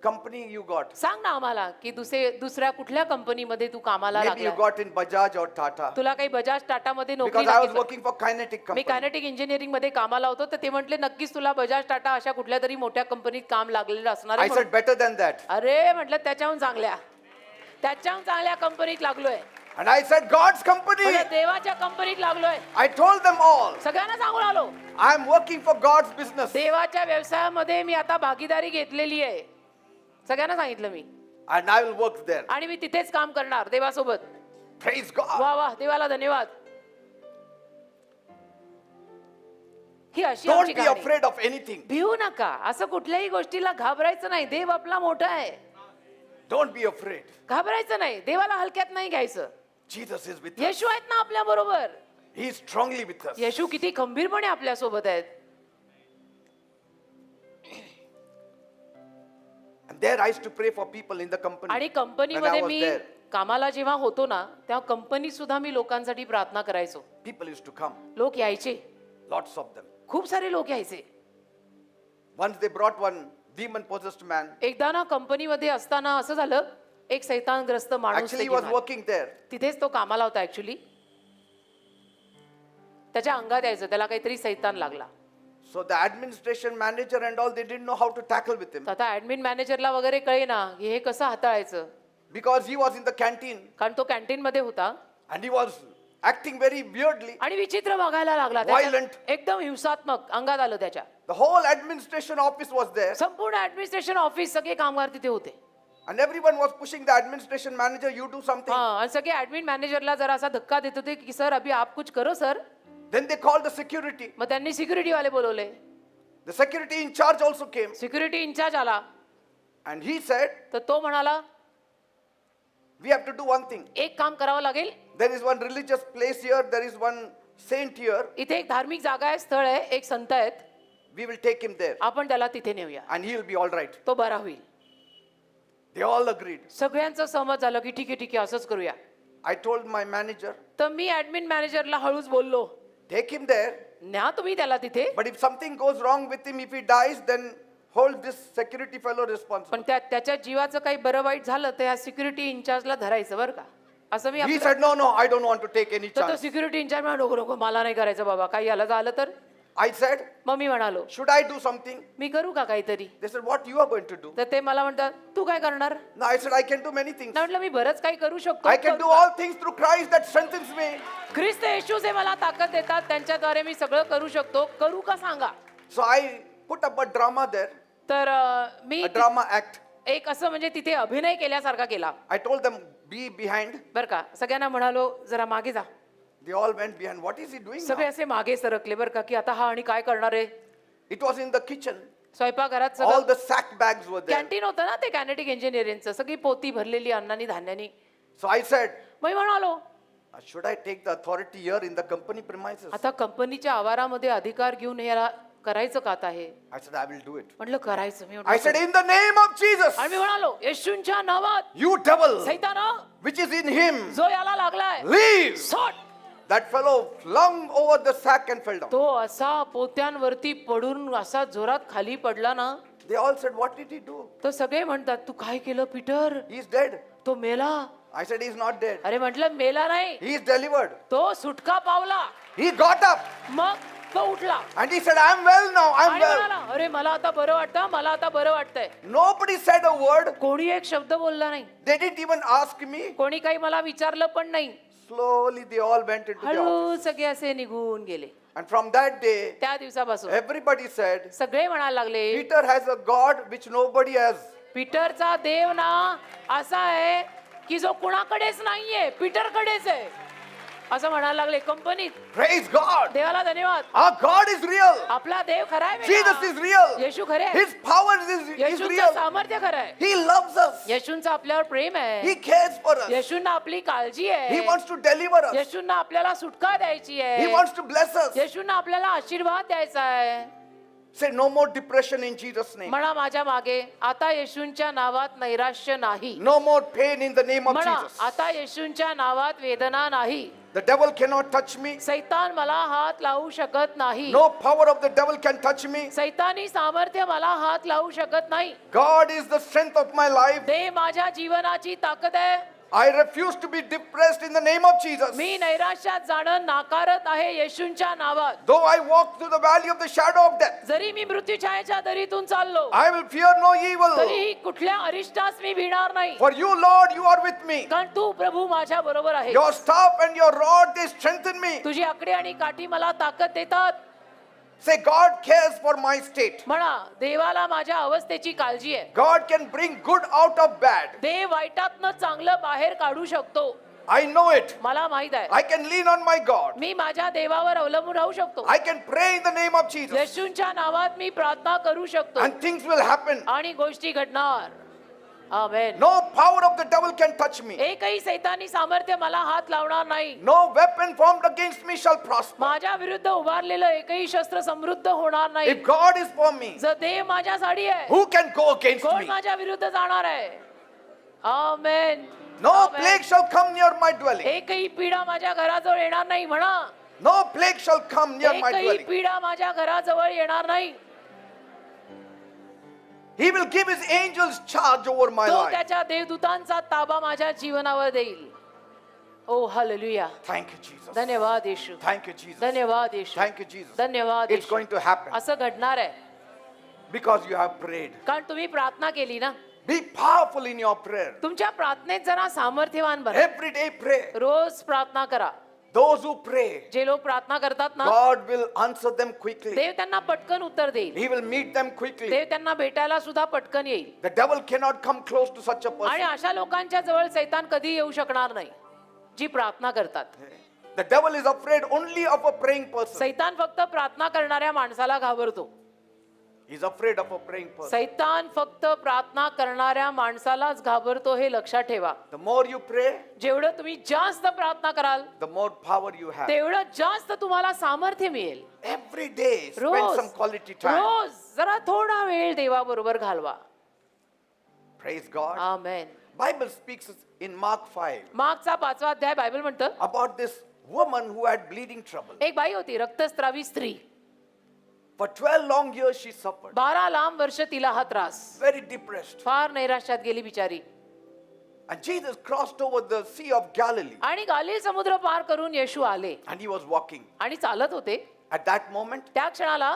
company you got? सांग ना आम्हाला की दुसऱ्या कुठल्या कंपनीमध्ये तू कामाला Maybe you लागला got in Bajaj or Tata. तुला काही बजाज टाटा मध्ये नोकरी Because I was लागली का? working for Kinetic me company. Kinetic engineering मध्ये कामाला होतो तर ते म्हटले नक्कीच तुला बजाज टाटा अशा कुठल्या तरी मोठ्या कंपनीत काम लागलेलं असणार I आहे said म्हणून. better than that. अरे म्हटलं त्याच्याहून चांगल्या कंपनीत लागलोय And I said God's company. म्हटलं, देवाच्या कंपनीत लागलोय I told them all. सगळ्यांना सांगून आलो I am working for God's business. देवाच्या व्यवसायामध्ये मी आता भागीदारी घेतलेली आहे सगळ्यांना सांगितलं मी And I will work there. आणि मी तिथेच काम करणार देवासोबत Praise God. वा वा देवाला धन्यवाद ही अशी Don't आमची be कहाणी. afraid of anything. भिवू नका असं कुठल्याही गोष्टीला घाबरायचं नाही देव आपला मोठा आहे Don't be afraid. घाबरायचं नाही देवाला हलक्यात नाही घ्यायचं Jesus is with us. येशू आहेत ना आपल्या बरोबर He is strongly with us. येशू किती खंबीरपणे आपल्या सोबत आहेत And there I used to pray for people in the company. आणि When I कंपनीमध्ये was मी there, कामाला जेव्हा होतो ना तेव्हा कंपनीत सुद्धा मी लोकांसाठी प्रार्थना करायचो people used to come. लोक यायचे Lots of them. खूप सारे लोक यायचे Once they brought one demon-possessed man. एकदा ना कंपनीमध्ये असताना असं झालं एक सैतानग्रस्त माणूस Actually, ते he was घेऊन आले. working there. तिथेच तो कामाला होता ऍक्च्युली त्याच्या अंगात यायचं त्याला काहीतरी सैतान लागला So the administration manager and all, they didn't know how to tackle with him. तर आता ऍडमिन मॅनेजरला वगैरे कळे ना की हे कसं हाताळायचं Because he was in the canteen कारण तो कॅन्टीन मध्ये होता and he was acting very weirdly. आणि विचित्र बघायला लागला त्याच्या- Violent. एकदम हिंसात्मक अंगात आलं त्याच्या The whole administration office was there संपूर्ण ऍडमिनिस्ट्रेशन ऑफिस सगळे कामगार तिथे होते and everyone was pushing the administration manager, you do something. हा आणि सगळे ऍडमिन मॅनेजरला जरा असा धक्का देत होते की सर अभि आप कुछ करो sir Then they called the security. मग त्यांनी सिक्युरिटी वाले बोलवले The security in charge also came security in charge आला and he said, तर तो म्हणाला we have to do one thing. एक काम करावं लागेल There is one religious place here, there is one saint here. इथे एक धार्मिक जागा आहे स्थळ आहे एक संत आहेत We will take him there आपण त्याला तिथे नेऊया and he will be all right. तो बरा होईल They all agreed. सगळ्यांचं सहमत झालं की ठीक आहे असंच करूया I told my manager, तर मी ऍडमिन मॅनेजरला हळूच बोललो take him there, न्या तुम्ही त्याला तिथे but if something goes wrong with him, if he dies, then hold this security fellow responsible. पण त्याच्या जीवाचं काही बरं वाईट झालं तर या सिक्युरिटी इन्चार्जला धरायचं बरं का असं मी He आपलं- said, no, I don't want to take any तर तो chance. सिक्युरिटी इन्चार्ज म्हणा नको नको मला नाही करायचं बाबा काही याला झालं तर I said, मग मी म्हणालो should I do something? मी करू का काहीतरी They said, what you are going to do? तर ते मला म्हणतात तू काय करणार No, I said, I can do many things. नाही म्हटलं मी बरंच काही करू शकतो I can do all things through Christ that strengthens me. ख्रिस्त येशू जे मला ताकद देतात त्यांच्याद्वारे मी सगळं करू शकतो करू का सांगा So I put up a drama there, तर मी a drama act. एक असं म्हणजे तिथे अभिनय केल्यासारखा केला I told them, be behind. बरं का सगळ्यांना म्हणालो जरा मागे जा They all went behind. What is he doing सगळे now? असे मागे सरकले बरं का की आता हा आणि काय करणार आहे It was in the kitchen. स्वयंपाकघरात All सगळं the sack bags were there. Canteen होतं ना ते कॅनेटिक इंजिनिअरिंगचं सगळी पोती भरलेली अन्नानी धान्यानी So I said, मी म्हणालो should I take the authority here in the company premises? आता कंपनीच्या आवारामध्ये अधिकार घेऊन याला करायचं का आता हे I said, I will do it. म्हटलं करायचं मी I म्हटलं, said, in the name of Jesus, आणि मी म्हणालो येशूंच्या नावात you devil, सैतान which is in him, जो याला लागलाय leave. सोड That fellow flung over the sack and fell down. तो असा पोत्यांवरती पडून असा जोरात खाली पडला ना They all said, what did he do? तर सगळे म्हणतात तू काय केलं पीटर He is dead. तो मेला I said, he is not dead. अरे म्हटलं मेला नाही He is delivered. तो सुटका पावला He got up मग तो उठला and he said, I am well now. I am आणि well. म्हणाला अरे मला आता बरं वाटतं मला आता बरं वाटतंय Nobody said a word. कोणी एक शब्द बोलला नाही They didn't even ask me. कोणी काही मला विचारलं पण नाही Slowly they all went into the office. हळू सगळे असे निघून गेले And from that day, त्या दिवसापासून everybody said, सगळे म्हणायला लागले Peter has a God which nobody has. पीटरचा देव ना असा आहे की जो कुणाकडेच नाहीये पीटरकडेच आहे असं म्हणायला लागले कंपनीत Praise God. देवाला धन्यवाद Our God is real. आपला देव खरा आहे Jesus बेटा. is real. येशू खरे आहे. His power is येशूचं real. सामर्थ्य खरं आहे He loves us. येशूंचं आपल्यावर प्रेम आहे He cares for us. येशूंना आपली काळजी He आहे wants to deliver us. येशूंना आपल्याला सुटका द्यायची He आहे wants to bless us. येशूंना आपल्याला आशीर्वाद द्यायचा आहे Say no more depression in Jesus' name. म्हणा माझ्या मागे आता येशूंच्या नावात नैराश्य नाही. No more pain in the name of म्हणा Jesus. आता येशूंच्या नावात वेदना नाही. The devil cannot touch me. सैतान मला हात लावू शकत नाही. No power of the devil can touch me. सैतानी सामर्थ्य मला हात लावू शकत नाही. God is the strength of my life. देव माझ्या जीवनाची ताकद आहे. I refuse to be depressed in the name of Jesus. मी नैराश्यात जाणं नाकारत आहे येशूंच्या नावात. Though I walk through the valley of the shadow of death, जरी मी मृत्यूछायेच्या दरीतून चाललो I will fear no evil. तरीही कुठल्या अरिष्टास मी भिणार नाही. For you, Lord, you are with me. कारण तू प्रभू माझ्या बरोबर आहे. Your staff and your rod, they strengthen me. तुझी आकडे आणि काठी मला ताकद देतात. Say, God cares for my state. म्हणा देवाला माझ्या अवस्थेची काळजी आहे. God can bring good out of bad. देव वाईटातनं चांगलं बाहेर काढू शकतो. I know it. मला माहित आहे. I can lean on my God. मी माझ्या देवावर अवलंबून राहू शकतो. I can pray in the name of Jesus. येशूंच्या नावात मी प्रार्थना करू शकतो And things will happen. आणि गोष्टी घडणार. आमेन. No power of the devil can touch me. एकही सैतानी सामर्थ्य मला हात लावणार नाही. No weapon formed against me shall prosper. माझ्या विरुद्ध उभारलेलं एकही शस्त्र समृद्ध होणार नाही. If God is for me, जर देव माझ्यासाठी आहे who can go against कोण me? माझ्या विरुद्ध जाणार आहे. आमेन. No amen. plague shall come near my dwelling. एकही पीडा माझ्या घराजवळ येणार नाही. म्हणा No plague shall come near my एकही dwelling. पीडा माझ्या घराजवळ येणार नाही. He will give his angels charge over my तो life. त्याच्या देवदूतांचा ताबा माझ्या जीवनावर देईल. ओ हालेलुया. Thank you, Jesus. धन्यवाद येशू. Thank you, Jesus. धन्यवाद येशू. Thank you, Jesus. धन्यवाद It's Yeshu. going to happen असं घडणार आहे because you have prayed. कारण तुम्ही प्रार्थना केली ना. Be powerful in your prayer. तुमच्या प्रार्थनेत जरा सामर्थ्यवान बना. Every day pray. रोज प्रार्थना करा. Those who pray, जे लोक प्रार्थना करतात ना God will answer them quickly. देव त्यांना पटकन उत्तर देईल. He will meet them quickly. देव त्यांना भेटायला सुद्धा पटकन येईल. The devil cannot come close to such a आणि person. अशा लोकांच्या जवळ सैतान कधी येऊ शकणार नाही जी प्रार्थना करतात. The devil is afraid only of a praying person. सैतान फक्त प्रार्थना करणाऱ्या माणसाला घाबरतो. He's afraid of a praying person. सैतान फक्त प्रार्थना करणाऱ्या माणसालाच घाबरतो हे लक्षात ठेवा. The more you pray, जेवढं तुम्ही जास्त प्रार्थना कराल the more power you have. तेवढं जास्त तुम्हाला सामर्थ्य मिळेल. Every day, spend रोज some quality time. रोज जरा थोडा वेळ देवाबरोबर घालवा. Praise God. Amen. Bible speaks in Mark 5 मागचा 5वा अध्याय बायबल म्हणतं about this woman who had bleeding trouble. एक बाई होती रक्तस्रावी स्त्री. For 12 long years she suffered. 12 लांब वर्ष तिला हा त्रास. Very depressed. फार नैराश्यात गेली बिचारी. And Jesus crossed over the Sea of Galilee आणि गालिल समुद्र पार करून येशू आले and he was walking. आणि चालत होते. At that moment, त्या क्षणाला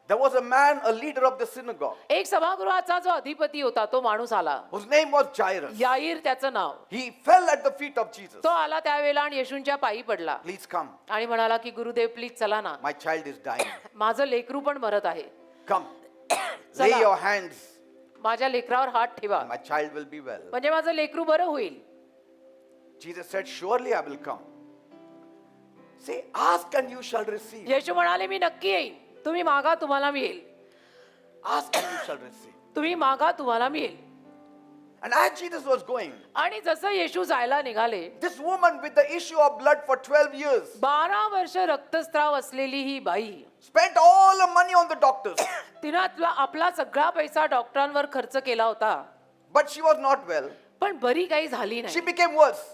there was a man, a leader of the synagogue, एक सभागृहाचा जो अधिपती होता तो माणूस आला. whose name was Jairus. याईर त्याचं नाव. He fell at the feet of Jesus. तो आला त्यावेळेला आणि येशूंच्या पायी पडला Please come. आणि म्हणाला की गुरुदेव प्लीज चला ना. My child is dying. माझं लेकरू पण मरत आहे. Come. चला. Lay your hands. माझ्या लेकरावर हात ठेवा My child will be well. म्हणजे माझं लेकरू बरं होईल. Jesus said, surely I will come. Say, ask and you shall receive. येशू म्हणाले मी नक्की येईन. तुम्ही मागा तुम्हाला मिळेल. Ask and you shall receive. तुम्ही मागा तुम्हाला मिळेल. And as Jesus was going, आणि जसं येशू जायला निघाले this woman with the issue of blood for 12 years 12 वर्ष रक्तस्राव असलेली ही बाई spent all the money on the doctors. तिनं आपला सगळा पैसा डॉक्टरांवर खर्च केला होता. But she was not well. पण बरी काही झाली She नाही. became worse.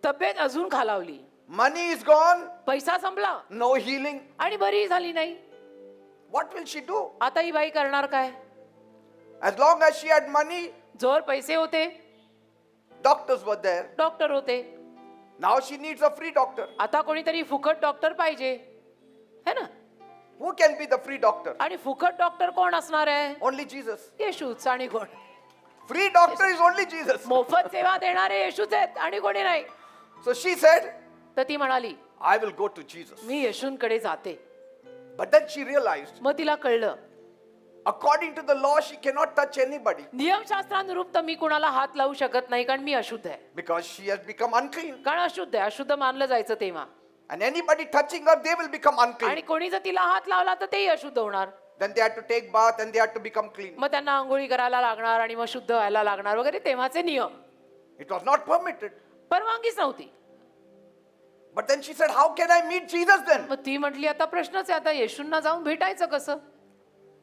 तब्येत अजून खालावली. Money is gone. पैसा संपला No healing. आणि बरी झाली नाही. What will she do? आता ही बाई करणार काय. As long as she had money, जोर पैसे होते doctors were there. डॉक्टर होते. Now she needs a free doctor. आता कोणीतरी फुकट डॉक्टर पाहिजे है ना. Who can be the free doctor? आणि फुकट डॉक्टर कोण असणार आहे. Only Jesus. येशूच आणि कोण. Free doctor is only Jesus. मोफत सेवा देणारे येशूच आहेत आणि कोणी नाही. So she said, तर ती म्हणाली I will go to Jesus. मी येशूंकडे जाते. But then she realized, मग तिला कळलं according to the law, she cannot touch anybody नियमशास्त्रानुरूप तर मी कुणाला हात लावू शकत नाही कारण मी अशुद्ध आहे. because she has become unclean. कारण अशुद्ध आहे. अशुद्ध मानलं जायचं तेव्हा. And anybody touching her, they will become आणि unclean. कोणी जर तिला हात लावला तर तेही अशुद्ध होणार. Then they had to take bath and they had to become clean. मग त्यांना आंघोळी करायला लागणार आणि मग शुद्ध व्हायला लागणार वगैरे तेव्हाचे नियम. It was not permitted. परवानगीच नव्हती. But then she said, how can I meet Jesus then? मग ती म्हटली आता प्रश्नच आहे आता येशूंना जाऊन भेटायचं कसं.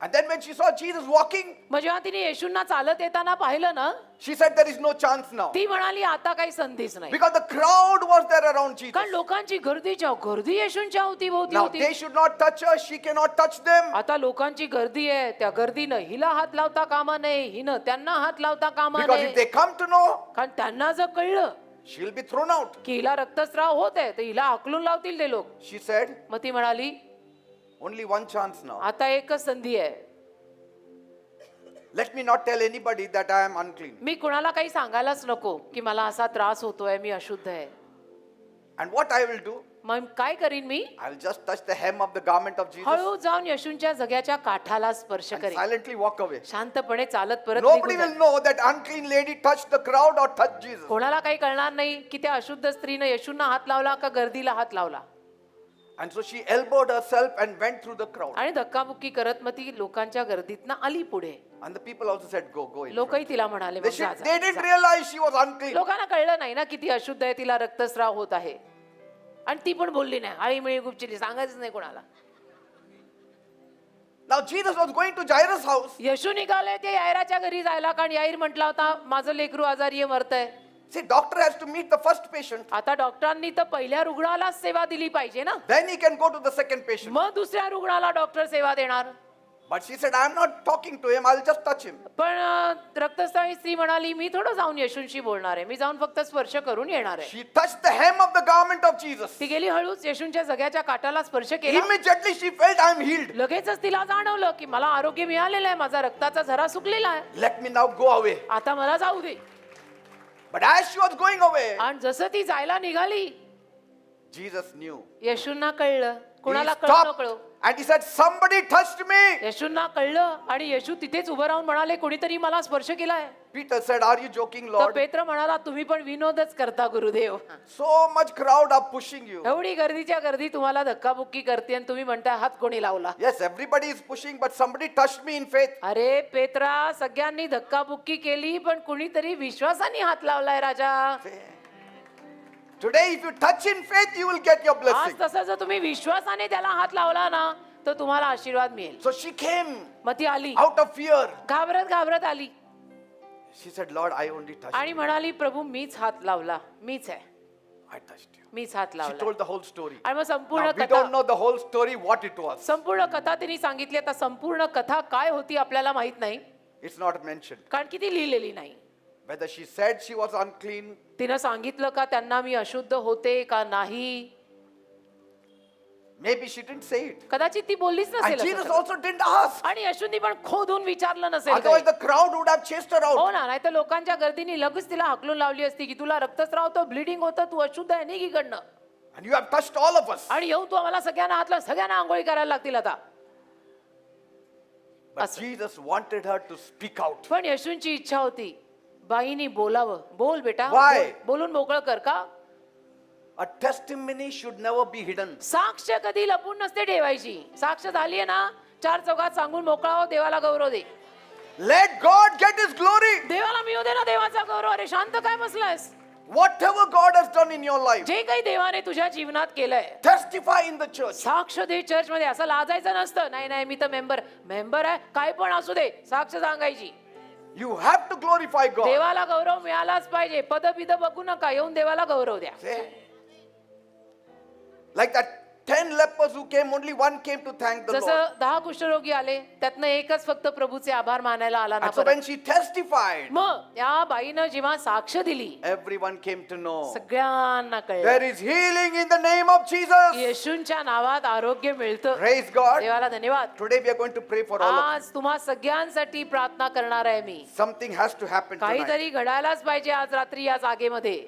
And then when she saw Jesus walking, मग जेव्हा तिने येशूंना चालत येताना पाहिलं ना, she said, there is no chance now. ती म्हणाली आता काही संधीच नाही. Because the crowd was there around Jesus. कारण लोकांची गर्दी येशूंच्या अवतीभोवती Now होती. they should not touch her, she cannot touch them. आता लोकांची गर्दी आहे, त्या गर्दीनं हिला हात लावता कामा नये, हिनं त्यांना हात लावता कामा Because if नये. they come to know, कारण त्यांना जर कळलं she'll be thrown out. की हिला रक्तस्राव होत आहे तर हिला हाकलून लावतील ते लोक. She said, मग ती म्हणाली only one chance now. आता एकच संधी आहे. Let me not tell anybody that I am unclean. मी कुणाला काही सांगायलाच नको की मला असा त्रास होतोय, मी अशुद्ध आहे. And what I will do, मग काय करीन मी? I'll just touch the hem of the garment of Jesus हळू जाऊन येशूंच्या जग्याच्या काठाला स्पर्श and करेन. silently walk away. शांतपणे चालत परत Nobody निघून will जाईन. know that unclean lady touched the crowd or touched Jesus. कोणाला काही कळणार नाही की त्या अशुद्ध स्त्रीनं येशूंना हात लावला का गर्दीला हात लावला. And so she elbowed herself and went through the crowd. आणि धक्काबुक्की करत मग ती लोकांच्या गर्दीतनं आली पुढे. And the people also said, go in front. लोकही तिला म्हणाले मग जा, They जा, didn't जा. realize she was unclean. लोकांना कळलं नाही ना की ती अशुद्ध आहे, तिला रक्तस्राव होत आहे. आणि ती पण बोलली नाही, आळीमिळी गुपचिली, सांगायचं नाही कोणाला. Now Jesus was going to Jairus' house. येशू निघाले ते यायराच्या घरी जायला, कारण याईर म्हटला होता माझं लेकरू आजारी आहे, मरतंय. See, doctor has to meet the first patient. आता डॉक्टरांनी तर पहिल्या रुग्णालाच सेवा दिली पाहिजे ना, Then he can go to the second patient. मग दुसऱ्या रुग्णाला डॉक्टर सेवा देणार. But she said, I'm not talking to him, I'll just touch him. पण रक्तस्रावी स्त्री म्हणाली मी थोडं जाऊन येशूंशी बोलणार आहे, मी जाऊन फक्त स्पर्श करून येणार आहे. She touched the hem of the garment of Jesus. ती गेली, हळूच येशूंच्या जग्याच्या काठाला स्पर्श केला. Immediately she felt, I'm healed. लगेचच तिला जाणवलं की मला आरोग्य मिळालेलं आहे, माझा रक्ताचा झरा सुकलेला आहे, Let me now go away. आता मला जाऊ दे. But as she was going away, आणि जसं ती जायला निघाली, Jesus knew. येशूंना कळलं. He कुणाला कळलं stopped कळो, and he said, somebody touched me. येशूंना कळलं आणि येशू तिथेच उभं राहून म्हणाले कोणीतरी मला स्पर्श केलाय. Peter said, are you joking, तर Lord? पेत्र म्हणाला तुम्ही पण विनोदच करता Gurudev. So much crowd are pushing you. एवढी गर्दीच्या गर्दी तुम्हाला धक्काबुक्की करते आणि तुम्ही म्हणताय हात कोणी लावला. Yes, everybody is pushing, but somebody touched me in faith. अरे पेत्रा, सगळ्यांनी धक्काबुक्की केली पण कुणीतरी विश्वासाने हात लावलाय राजा. Today, if you touch in faith, you will get your आज blessing. तसं जर तुम्ही विश्वासाने त्याला हात लावला ना तर तुम्हाला आशीर्वाद मिळेल. So she came मग ती आली, out of fear. घाबरत घाबरत आली She said, Lord, I only touched आणि म्हणाली प्रभू मीच हात लावला, मीच आहे, you. I touched you. मीच हात She लावला. told the whole story. आणि मग संपूर्ण Now, we कथा, don't know the whole story, what it was. संपूर्ण कथा तिने सांगितली. आता संपूर्ण कथा काय होती आपल्याला माहित नाही, It's not mentioned. कारण की ती लिहिलेली नाही. Whether she said she was unclean, तिनं सांगितलं का त्यांना मी अशुद्ध होते का नाही, maybe she didn't say it. कदाचित ती बोललीच And नसेल Jesus असं सगळं. also didn't ask. आणि येशूंनी पण खोदून विचारलं नसेल Otherwise, काही. the crowd would have chased her out. हो ना, नाही तर लोकांच्या गर्दीने लगेच तिला हाकलून लावली असती की तुला रक्तस्राव होतं, ब्लिडिंग होतं, तू अशुद्ध आहे, निघ इकडनं. And you have touched all of us. आणि येऊन तू आम्हाला सगळ्यांना हात लाव, सगळ्यांना आंघोळी करायला लागतील आता. But Jesus wanted her to speak out. पण येशूंची इच्छा होती बाईनी बोलावं. बोल बेटा, Why? बोल. बोलून मोकळं कर. का? A testimony should never be hidden. साक्ष कधी लपून नसते ठेवायची. साक्ष झालीये ना, चार चौघात सांगून मोकळा हो, देवाला गौरव दे. Let God get His glory. देवाला मिळू दे ना देवाचा गौरव. अरे शांत काय बसलायस? Whatever God has done in your life, जे काही देवाने तुझ्या जीवनात केलंय testify in the church. साक्ष दे चर्च मध्ये. असं लाजायचं नसतं. नाही नाही मी तर मेंबर आहे, काय पण असू दे, साक्ष सांगायची. You have to glorify God. देवाला गौरव मिळालाच पाहिजे. पदबिद बघू नका, येऊन देवाला गौरव द्या. Say, like that 10 lepers who came, only one came to thank the Lord. जसं 10 कुष्ठरोगी आले, त्यातनं एकच फक्त प्रभूचे आभार मानायला आला ना And so परत. when she testified, मग त्या बाईनं जेव्हा साक्ष दिली, everyone came to know सगळ्यांना कळलं there is healing in the name of Jesus. येशूंच्या नावात आरोग्य मिळतं. Praise God. देवाला धन्यवाद. Today we are going to pray for all of you. आज तुम्हा सगळ्यांसाठी प्रार्थना करणार आहे मी. Something has to happen tonight. काहीतरी घडायलाच पाहिजे आज रात्री या जागेमध्ये.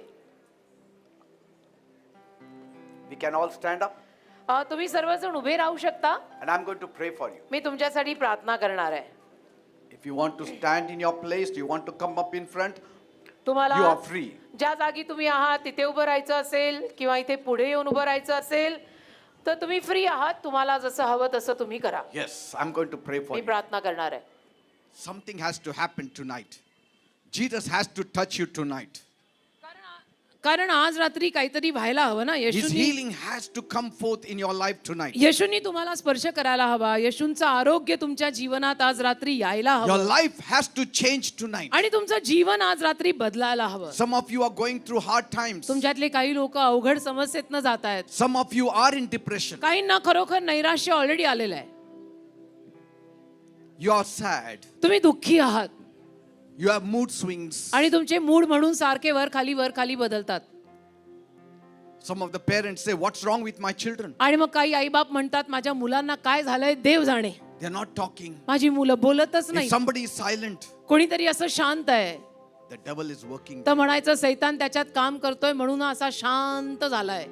We can all stand up तुम्ही सर्वजण उभे राहू शकता. and I'm going to pray for you. मी तुमच्यासाठी प्रार्थना करणार आहे. If you want to stand in your place, you want to come up in front, तुम्हाला you are free. ज्या जागी तुम्ही आहात तिथे उभं राहायचं असेल किंवा इथे पुढे येऊन उभं राहायचं असेल तर तुम्ही फ्री आहात. तुम्हाला जसं हवं तसं तुम्ही करा. Yes, I'm going to pray for me you. प्रार्थना करणार आहे. Something has to happen tonight. Jesus has to touch you tonight. कारण आज रात्री काहीतरी व्हायला हवं ना. His येशूंनी healing has to come forth in your life tonight. येशूंनी तुम्हाला स्पर्श करायला हवा. येशूंचं आरोग्य तुमच्या जीवनात आज रात्री यायला Your हवं life has to change tonight. आणि तुमचं जीवन आज रात्री बदलायला हवं. Some of you are going through hard times. तुमच्यातले काही लोक अवघड समस्येतनं जात आहेत. Some of you are in depression. काहींना खरोखर नैराश्य ऑलरेडी आलेलं आहे. You are sad. तुम्ही दुःखी आहात You have mood swings. आणि तुमचे मूड म्हणून सारखे वर खाली बदलतात. Some of the parents say, "What's wrong with my children?" आणि मग काही आईबाप म्हणतात माझ्या मुलांना काय झालंय देव जाणे. They're not talking. माझी मुलं बोलतच If नाही. somebody is silent, कोणीतरी असं शांत आहे the devil is working. तर म्हणायचं सैतान त्याच्यात काम करतोय म्हणून असा शांत झालाय.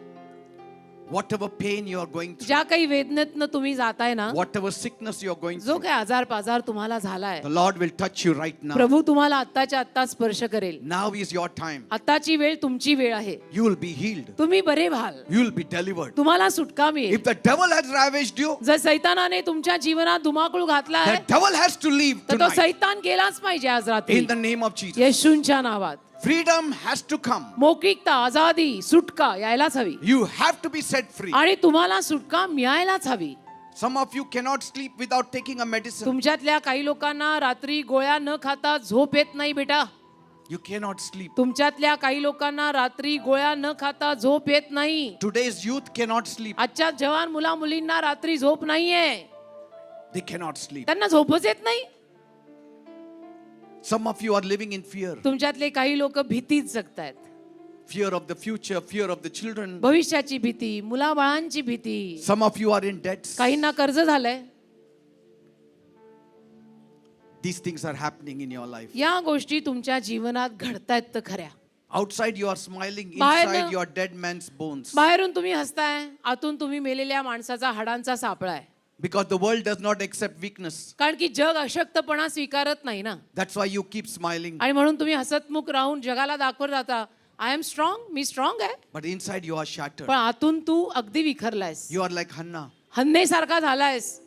Whatever pain you are going through, ज्या काही वेदनेतनं तुम्ही जाताय ना, whatever sickness you are going जो through, काही आजार पाजार तुम्हाला झालाय, the Lord will touch you right now. प्रभू तुम्हाला आत्ताच्या आत्ता स्पर्श करेल. Now is your time. आत्ताची वेळ तुमची वेळ आहे. You will be healed. तुम्ही बरे व्हाल. You will be delivered. तुम्हाला सुटका मिळेल. If the devil has ravaged you, जर सैतानाने तुमच्या जीवनात धुमाकूळ घातलाय the devil has to leave तर तो tonight. सैतान गेलाच पाहिजे आज रात्री In the name of Jesus. येशूंच्या नावात. Freedom has to come. मोकळीकता, आझादी, सुटका यायलाच हवी You have to be set free. आणि तुम्हाला सुटका मिळायलाच हवी. Some of you cannot sleep without taking a medicine. तुमच्यातल्या काही लोकांना रात्री गोळ्या न खाता झोप येत नाही बेटा. You cannot sleep. तुमच्यातल्या काही लोकांना रात्री गोळ्या न खाता झोप येत नाही. Today's youth cannot sleep. आजच्या जवान मुला मुलींना रात्री झोप नाहीये. They cannot sleep. त्यांना झोपच येत नाही. Some of you are living in fear. तुमच्यातले काही लोक भीतीत जगतायत. Fear of the future, fear of the children. भविष्याची भीती, मुलाबाळांची भीती. Some of you are in debts. काहींना कर्ज झालंय. These things are happening in your life. या गोष्टी तुमच्या जीवनात घडतायत तर खऱ्या. Outside you are smiling, बाहेरनं- inside you are dead man's bones. बाहेरून तुम्ही हसताय, आतून तुम्ही मेलेल्या माणसाचा हाडांचा सापळा आहे. Because the world does not accept weakness. कारण की जग अशक्तपणा स्वीकारत नाही ना. That's why you keep smiling. आणि म्हणून तुम्ही हसतमुख राहून जगाला दाखवत जाता आय एम स्ट्रॉंग, मी स्ट्रॉंग आहे. But inside you are shattered. पण आतून तू अगदी विखरलायस. You are like Hannah. हन्नेसारखा झालायस.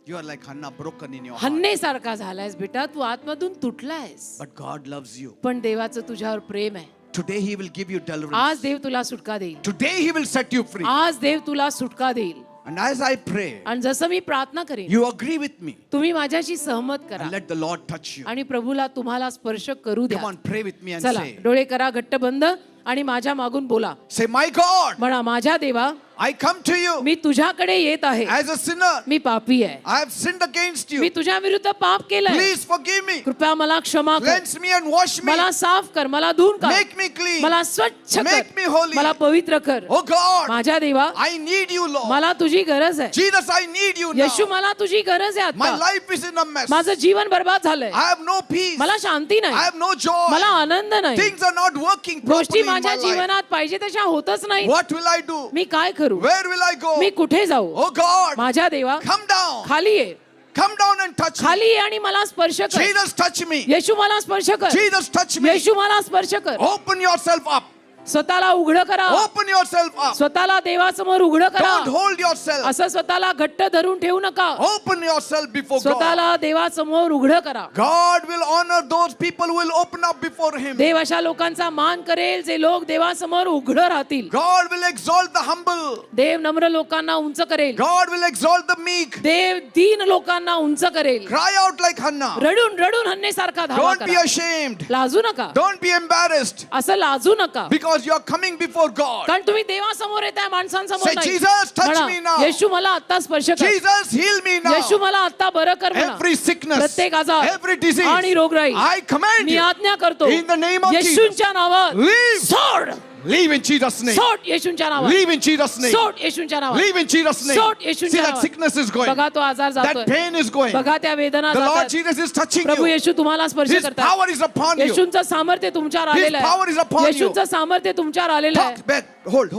You are like Hannah, broken in your heart. हन्नेसारखा झालायस बेटा, तू आतमधून तुटलायस. But God loves you. पण देवाचं तुझ्यावर प्रेम आहे. Today He will give you deliverance. आज देव तुला सुटका देईल. Today He will set you free. आज देव तुला सुटका देईल. And as I pray, आणि जसं मी प्रार्थना करेन you agree with me. तुम्ही माझ्याशी सहमत करा And let the Lord touch you. आणि प्रभूला तुम्हाला स्पर्श करू Come द्या. on, pray with me and चला say, डोळे करा घट्ट बंद आणि माझ्या मागून बोला. say, my God, म्हणा माझ्या देवा I come to you मी तुझ्याकडे येत आहे. as a sinner. मी पापी आहे. I have sinned against you. मी तुझ्या विरुद्ध पाप केलंय. Please forgive me. कृपया मला क्षमा कर. Cleanse me and wash me. मला साफ कर, मला धुवून काढ, Make me clean. मला स्वच्छ Make me कर, holy. मला पवित्र कर. Oh God, माझ्या देवा I need you, Lord. मला तुझी गरज आहे. Jesus, I need you Yeshu now. मला तुझी गरज आहे My आता. life is in a mess. माझं जीवन बर्बाद झालंय. I have no peace. मला शांती I नाही, have no joy. मला आनंद नाही. Things are not working गोष्टी properly in माझ्या my life. जीवनात पाहिजे तशा होतच नाही. What will I do? मी काय करू? Where will I go? मी कुठे जाऊ? Oh God, माझ्या देवा come down. खाली ये, Come down and touch me. खाली ये आणि मला स्पर्श कर. Jesus, touch me. येशू मला स्पर्श कर. Jesus, touch me. येशू मला स्पर्श कर. Open yourself up. स्वतःला उघडं करा. Open yourself up. स्वतःला देवासमोर उघडं करा. Don't hold yourself. असं स्वतःला घट्ट धरून ठेवू नका. Open yourself before God. स्वतःला देवासमोर उघडं करा. God will honor those people who will open up before Him. देव अशा लोकांचा मान करेल जे लोक देवासमोर उघडं राहतील. God will exalt the humble. देव नम्र लोकांना उंच करेल. God will exalt the meek. देव दीन लोकांना उंच करेल. Cry out like Hannah. रडून रडून हन्नेसारखा धावा Don't be करा. ashamed. लाजू नका. Don't be embarrassed. असं लाजू नका. Because you are coming before God. कारण तुम्ही देवासमोर येताय, माणसांसमोर Say, नाही. Jesus, touch म्हणा, me now. येशू मला आता स्पर्श कर. Jesus, heal me now. येशू मला आता बरं कर म्हणा. Every sickness, प्रत्येक आजार every disease, आणि रोगराई I command मी you. आज्ञा करतो In the name of येशूंच्या नावात Leave. सोड. Leave in Jesus' name. सोड येशूंच्या नावात. Leave in Jesus' name. सोड येशूंच्या नावात. Leave in Jesus' name. सोड See येशूंच्या that नावात. sickness is going. बघा तो आजार That जातोय. pain is going. बघा त्या वेदना The Lord जातात. Jesus is touching Prabhu you. येशू तुम्हाला स्पर्श His करतात. power is upon you. येशूंचं सामर्थ्य तुमच्यावर His आलेलं power is upon आहे. you. येशूंचं सामर्थ्य तुमच्यावर आलेलं आहे. Talk back. Hold.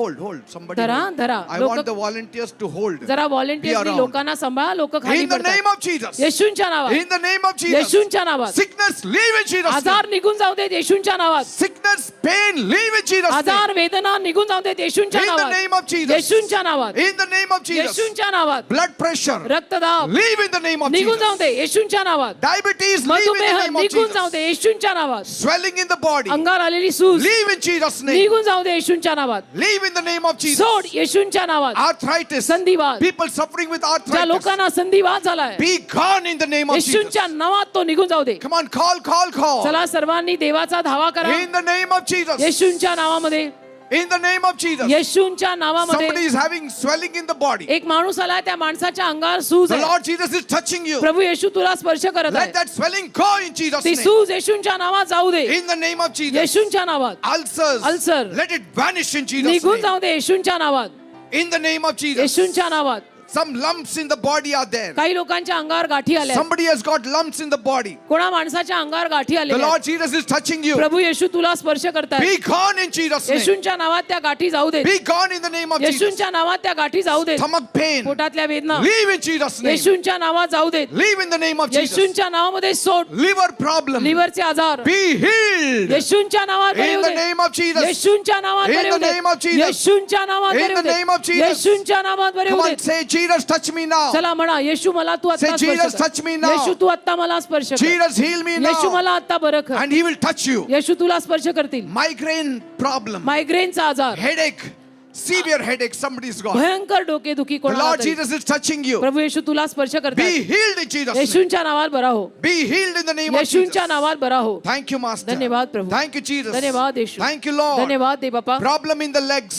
Somebody. धरा, hold. धरा. I लोक- want the volunteers to hold. जरा Be व्हॉलेंटियर्सनी around. लोकांना सांभाळा. लोक खाली In the name पडतात. of Jesus. येशूंच्या नावात. In the name of Jesus. येशूंच्या नावात. Sickness, leave in Jesus' name. आजार निघून जाऊ देत येशूंच्या नावात. Sickness, pain, leave in Jesus' name. आजार अंगार वेदना निघून जाऊ देत येशूंच्या In the नावात. name of Jesus. येशूंच्या नावात. In the name of Jesus. येशूंच्या नावात. Blood pressure. रक्तदाब Leave in the name of निघून जाऊ Jesus. दे येशूंच्या नावात. Diabetes. Leave in मधुमेह the name of निघून जाऊ Jesus. दे येशूंच्या नावात. Swelling in the body. अंगावर आलेली सूज Leave in Jesus' name. निघून जाऊ दे येशूंच्या नावात. Leave in the name of Jesus. सोड येशूंच्या नावात. Arthritis. संधिवात. People suffering with ज्या arthritis. लोकांना संधिवात झालाय Be gone in the name of Jesus. येशूंच्या नावात तो निघून जाऊ दे. Come on, call. चला सर्वांनी देवाचा धावा करा In the name of Jesus. येशूंच्या नावामध्ये. In the name of Jesus. येशूंच्या नावामध्ये. Somebody is having swelling in the body. एक माणूस आलाय त्या माणसाच्या अंगावर सूज The आहे. Lord Jesus is touching you. प्रभू येशू तुला स्पर्श करत Let आहे. that swelling go in Jesus' ती name. सूज येशूंच्या नावात जाऊ दे. In the name of Jesus. येशूंच्या नावात. Ulcers. Ulcer. Let it vanish in Jesus' निघून name. जाऊ दे येशूंच्या नावात. In the name of Jesus. येशूंच्या नावात. Some lumps in the body are there. काही लोकांच्या अंगावर गाठी आल्या. Somebody has got lumps in the body. कोणा माणसाच्या अंगावर गाठी The आल्या. Lord Jesus is touching you. प्रभू येशू तुला स्पर्श करताय. Be gone in Jesus' name. येशूंच्या नावात त्या गाठी जाऊ दे. Be gone in the name of Jesus. येशूंच्या नावात त्या गाठी जाऊ दे. Stomach pain. पोटातल्या वेदना Leave in Jesus' name. येशूंच्या नावात जाऊ देत. Leave in the name of Jesus. येशूंच्या नावामध्ये सोड. Liver problem. लिव्हरचे आजार Be healed. येशूंच्या नावात बरे In होऊ the they. name of Jesus. येशूंच्या नावात In बरे the होऊ दे. name of Jesus. येशूंच्या नावात In बरे होऊ the name of they. Jesus. येशूंच्या नावात बरे Come होऊ on, they. say, Jesus, touch me now. चला म्हणा येशू मला तू आता Say, Jesus, touch me now. येशू तू आता मला स्पर्श कर. Jesus, heal me येशू now. मला आता बरं कर. And He will touch you. येशू तुला स्पर्श करतील. Migraine problem. मायग्रेनचा आजार, Headache. Severe headache. Somebody's got. भयंकर डोकेदुखी The कोणाला Lord तरी. Jesus is touching you. प्रभू येशू तुला स्पर्श Be करतात. healed in Jesus' name. येशूंच्या नावात बरा हो. Be healed in the name of Jesus. येशूंच्या नावात बरा हो. Thank you, Master. धन्यवाद प्रभू. Thank you, Jesus. धन्यवाद येशू. Thank you, Lord. धन्यवाद दे बापा. Problem in the legs.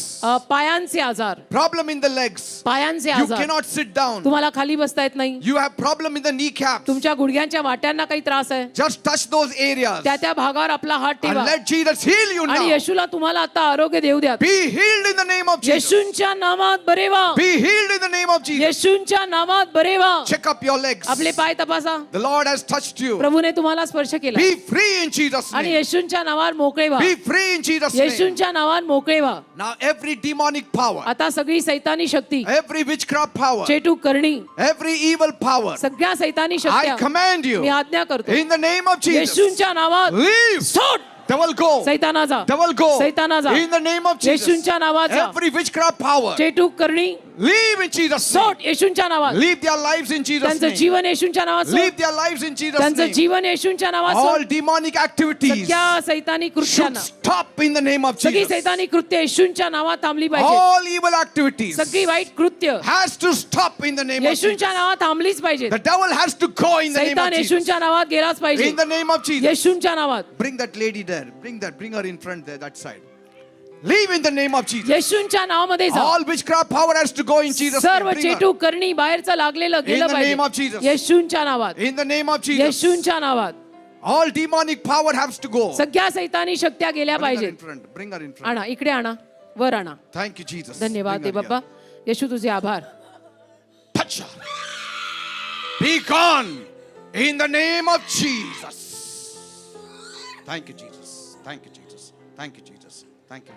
पायांचे आजार, Problem in the legs. पायांचे You आजार. cannot sit down. तुम्हाला खाली बसता येत नाही. You have problem in the kneecaps. तुमच्या गुडघ्यांच्या वाट्यांना काही त्रास आहे. Just touch those areas. त्या भागावर आपला हात And ठेवा let Jesus heal you आणि now. येशूला तुम्हाला आता आरोग्य देऊ द्या. Be healed in the name of Jesus. येशूंच्या नावात बरे व्हा. Be healed in the name of Jesus. येशूंच्या नावात बरे व्हा. Check up your legs. आपले पाय तपासा. The Lord has touched you. प्रभूने तुम्हाला स्पर्श केला Be free in Jesus' आणि name. येशूंच्या नावात मोकळे व्हा. Be free in Jesus' name. येशूंच्या नावात मोकळे व्हा. Now every demonic power, आता सगळी सैतानी शक्ती, every witchcraft power, चेटूक करणी, every evil power, सगळ्या सैतानी I शक्त्या command मी you आज्ञा करतो in the name of Jesus. येशूंच्या नावात Leave. सोड. Devil go. सैताना जा. Devil go. सैताना जा. In the name of Jesus. येशूंच्या नावात जा. Every witchcraft power, चेटूक करणी leave in Jesus' सोड. name. येशूंच्या नावात. Leave their lives in Jesus' त्यांचं name. जीवन येशूंच्या नावात सोड. Leave their lives in Jesus' त्यांचं name. जीवन येशूंच्या नावात All सोड. demonic activities सगळ्या सैतानी should कृत्यांना, stop in the name of सगळी Jesus. सैतानी कृत्य येशूंच्या नावात थांबली पाहिजे. All evil activities सगळी वाईट कृत्य has to stop in the name of Jesus. येशूंच्या नावात थांबलीच पाहिजे. The devil has to go in the name of सैतान Jesus. येशूंच्या नावात गेलाच पाहिजे. In the name of Jesus. येशूंच्या नावात. Bring that lady there. Bring her in front there, that side. Leave in the name of Jesus. येशूंच्या नावामध्ये जा. All witchcraft power has to go in Jesus' name. सर्व Bring her. चेटूक करणी बाहेरचं लागलेलं गेलं the name of पाहिजे. Jesus. येशूंच्या नावात. In the name of Jesus. येशूंच्या नावात. All demonic power has to go. सगळ्या सैतानी शक्त्या गेल्या Bring her पाहिजेत. in front. Bring her in front. आणा इकडे आणा, वर आणा. Thank you, Jesus. धन्यवाद Bring they her Bappa. here. येशू तुझे आभार. Touch her. Be gone in the name of Jesus. Thank you, Jesus. Thank you, Jesus. Thank you, Jesus. Thank you.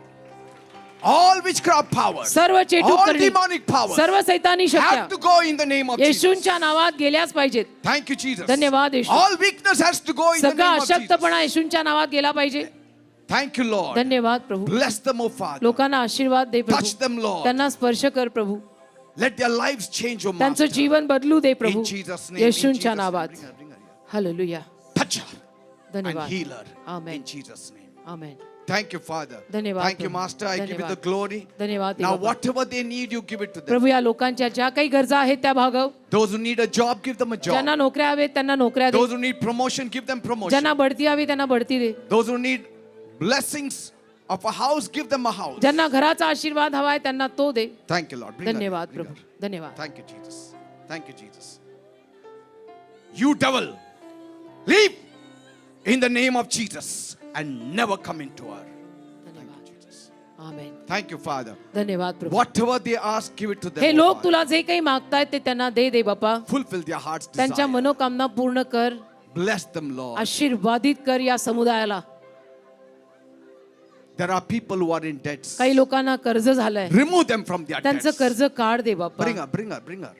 All witchcraft powers, सर्व चेटूक all करणी, demonic powers सर्व सैतानी have शक्त्या to go in the name of Jesus. येशूंच्या नावात गेल्याच पाहिजेत. Thank you, Jesus. धन्यवाद येशू. All weakness has to go in the सगळा name of Jesus. अशक्तपणा येशूंच्या नावात गेला पाहिजे. Thank you, Lord. धन्यवाद प्रभू. Bless them, O Father. लोकांना आशीर्वाद दे Touch प्रभू. them, Lord. त्यांना स्पर्श कर प्रभू. Let their lives change, O त्यांचं Master. जीवन बदलू दे प्रभू. In Jesus' name. In Jesus' येशूंच्या name. नावात. Bring her here. Hallelujah. Touch her and धन्यवाद. heal her. Amen. In Jesus' name. Amen. Thank you, Father. धन्यवाद Thank you, Prabhu. Master. I give you the धन्यवाद. glory. धन्यवाद Now, देवा. whatever they need, you give it to them. प्रभू या लोकांच्या ज्या काही गरजा आहेत त्या भागव. Those who need a job, give them a job. ज्यांना नोकऱ्या हवेत त्यांना नोकऱ्या दे. Those who need promotion, give them promotion. ज्यांना बढती हवी त्यांना बढती दे. Those who need blessings of a house, give them a house. ज्यांना घराचा आशीर्वाद हवाय त्यांना तो दे. Thank you, Lord. Bring her, धन्यवाद bring प्रभू. her. धन्यवाद. Thank you, Jesus. Thank you, Jesus. You devil, leave in the name of Jesus and never come into her. Thank you, Jesus. Amen. Thank you, Father. धन्यवाद प्रभू. Whatever they ask, give it to them. हे O लोक Father. तुला जे काही मागतायत ते त्यांना दे दे बापा. Fulfill their heart's त्यांच्या desire. मनोकामना पूर्ण कर. Bless them, Lord. आशीर्वादित कर या समुदायाला. There are people who are in debts. काही लोकांना कर्ज झालंय. Remove them from their त्यांचं debts. कर्ज काढ दे बापा. Bring her, bring her, bring her.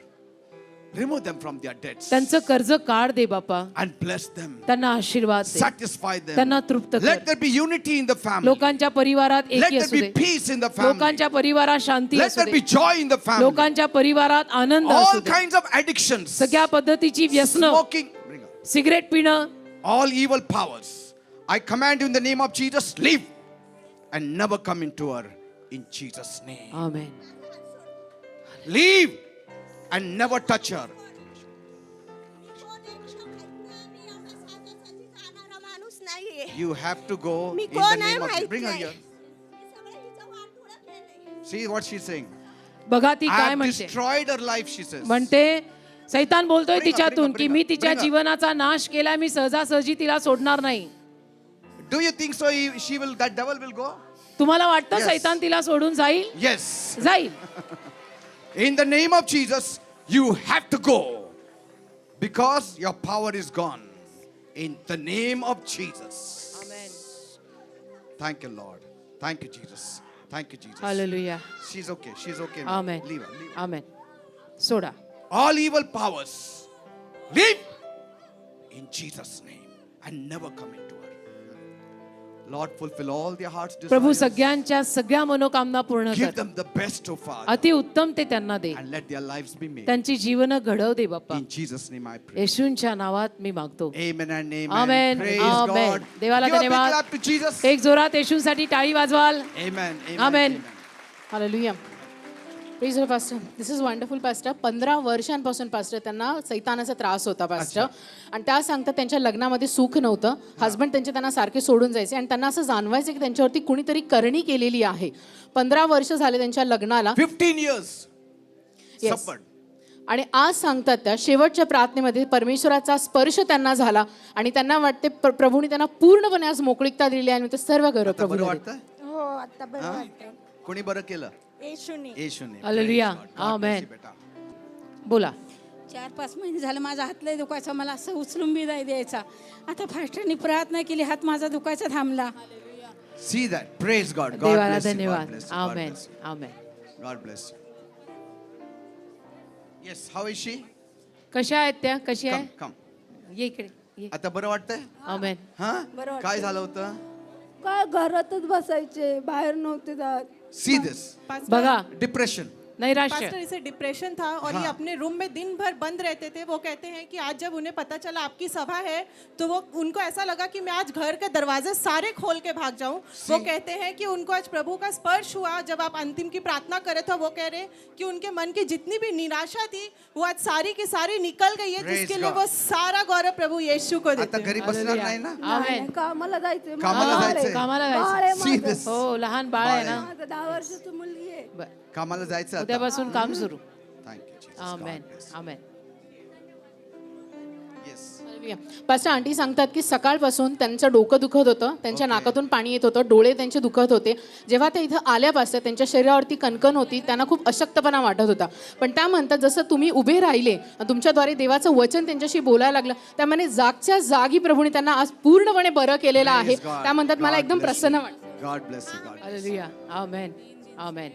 Remove them from their debts त्यांचं कर्ज काढ दे बापा, and bless them. त्यांना आशीर्वाद दे, Satisfy them. त्यांना तृप्त Let कर. there be unity in the family. लोकांच्या परिवारात Let एकी there असू be they, peace in the family. लोकांच्या परिवारात शांती Let असू there be they, joy in the family. लोकांच्या परिवारात आनंद असू All they. kinds of addictions. सगळ्या पद्धतीची व्यसन, Smoking. Bring up. सिगरेट पिणं, All evil powers. I command you in the name of Jesus, leave and never come into her in Jesus' name. Amen. Leave and never touch her. माणूस नाहीये. You have to go me in the कोण आहे name of माहित Bring her नाही. here. मी सगळं हिचं वाटोळं केलंय. See what she's saying. बघा ती I काय have म्हणते. destroyed her life, she says. म्हणते सैतान बोलतोय Bring her, तिच्यातून bring की her, मी bring तिच्या her. जीवनाचा नाश केला, मी सहजासहजी तिला सोडणार नाही. Do you think so? She will. That devil will go. तुम्हाला वाटतं Yes. सैतान तिला सोडून जाईल? Yes. जाईल. In the name of Jesus, you have to go because your power is gone. In the name of Jesus. Thank you, Lord. Thank you, Jesus. Thank you, Jesus. Hallelujah. She's okay. She's okay. now. Amen. Leave her. Leave her. Amen. Soda. All evil powers, leave in Jesus' name and never come into her. Lord, fulfill all their hearts' Prabhu desires. सगळ्यांच्या सगळ्या मनोकामना पूर्ण Give कर. them the best, oh Father, अति उत्तम ते त्यांना दे. and let their lives be made. त्यांची जीवन घडव दे बाप्पा. In Jesus' name I pray. येशूंच्या नावात मी मागतो. Amen and amen. Amen. Praise Amen. God. देवाला Give a big धन्यवाद. clap to Jesus. एक जोरात येशूंसाठी टाळी वाजवाल. Amen. Amen. Amen. Hallelujah. Please pastor, this is wonderful pastor. 15 वर्षांपासून pastor त्यांना सैतानाचा त्रास होता पास्टर, आणि त्या सांगतात त्यांच्या लग्नामध्ये सुख नव्हतं. हस्बंड त्यांचे त्यांना सारखे सोडून जायचे आणि त्यांना असं जाणवायचं की त्यांच्यावरती कुणीतरी करणी केलेली आहे. 15 वर्ष झाले त्यांच्या लग्नाला. 15 years. Yes. Suffered. आणि आज सांगतात त्या शेवटच्या प्रार्थनेमध्ये परमेश्वराचा स्पर्श त्यांना झाला आणि त्यांना वाटते प्रभूने त्यांना पूर्णपणे आज मोकळीकता दिली आणि ते सर्व गौरव आता बरं प्रभू. वाटतं? हो आता बरं वाटतंय. कोणी बरं केलं? येशूने. येशूने. Hallelujah. Praise God. God bless Amen. you, बेटा. बोला. 4-5 महिने झालं माझा हात लय दुखायचा, मला असं उचलून बी नाही द्यायचा. आता फास्टरनी प्रार्थना केली, हात माझा दुखायचा थांबला. See that. Praise God. God देवाला bless you. God धन्यवाद. bless you. God amen. bless you. Amen. God bless you. Yes, how is she? कशा आहेत त्या? कशी Come, आहे? come. ये इकडे ये. आता बरं वाटतंय? आमेन. हा? बरं वाटतंय. काय झालं होतं? काय घरातच बसायचे, बाहेर नव्हते जात. See this. बघा, Depression. नैराश्य. पास्टर इसे डिप्रेशन था और ये अपने रूम में दिन भर बंद रहते थे. वो कहते हैं कि आज जब उन्हें पता चला आपकी सभा है तो वो उनको ऐसा लगा कि मैं आज घर के दरवाजे सारे खोल के भाग जाऊं. वो कहते हैं कि उनको आज प्रभु का स्पर्श हुआ जब आप अंतिम की प्रार्थना करे तो वो कह रहे कि उनके मन की जितनी भी निराशा थी वो आज सारी की सारी निकल गई है, Praise जिसके लिए God. वो सारा गौरव प्रभु यीशु को आता देते हैं. घरी बसणार नाही ना? आमेन. कामाला जायचे. कामाला बाळ आहे. जायचंय. कामाला बाळ जायचं. आहे See माझं. this. हो, लहान बाळ आहे ना. माझं 10 वर्षाची मुलगी आहे. बर. कामाला जायचं आता. उद्यापासून काम सुरू. Thank you, Jesus. Amen. God bless you. Amen. Yes. Hallelujah. Pastor aunty सांगतात की सकाळपासून त्यांचं डोकं दुखत होतं, त्यांच्या नाकातून पाणी येत होतं, डोळे त्यांचे दुखत होते. जेव्हा ते इथं आल्यापासून त्यांच्या शरीरावरती कणकण होती, त्यांना खूप अशक्तपणा वाटत होता. पण त्या म्हणतात जसं तुम्ही उभे राहिले, तुमच्याद्वारे देवाचं वचन त्यांच्याशी बोलायला लागलं, त्यामुळे जागच्या जागी प्रभूने त्यांना आज पूर्णपणे बरं केलेलं आहे. Praise God. त्या म्हणतात मला God एकदम bless प्रसन्न you. वाटतं. God bless you. God bless you. Hallelujah. Amen. Amen.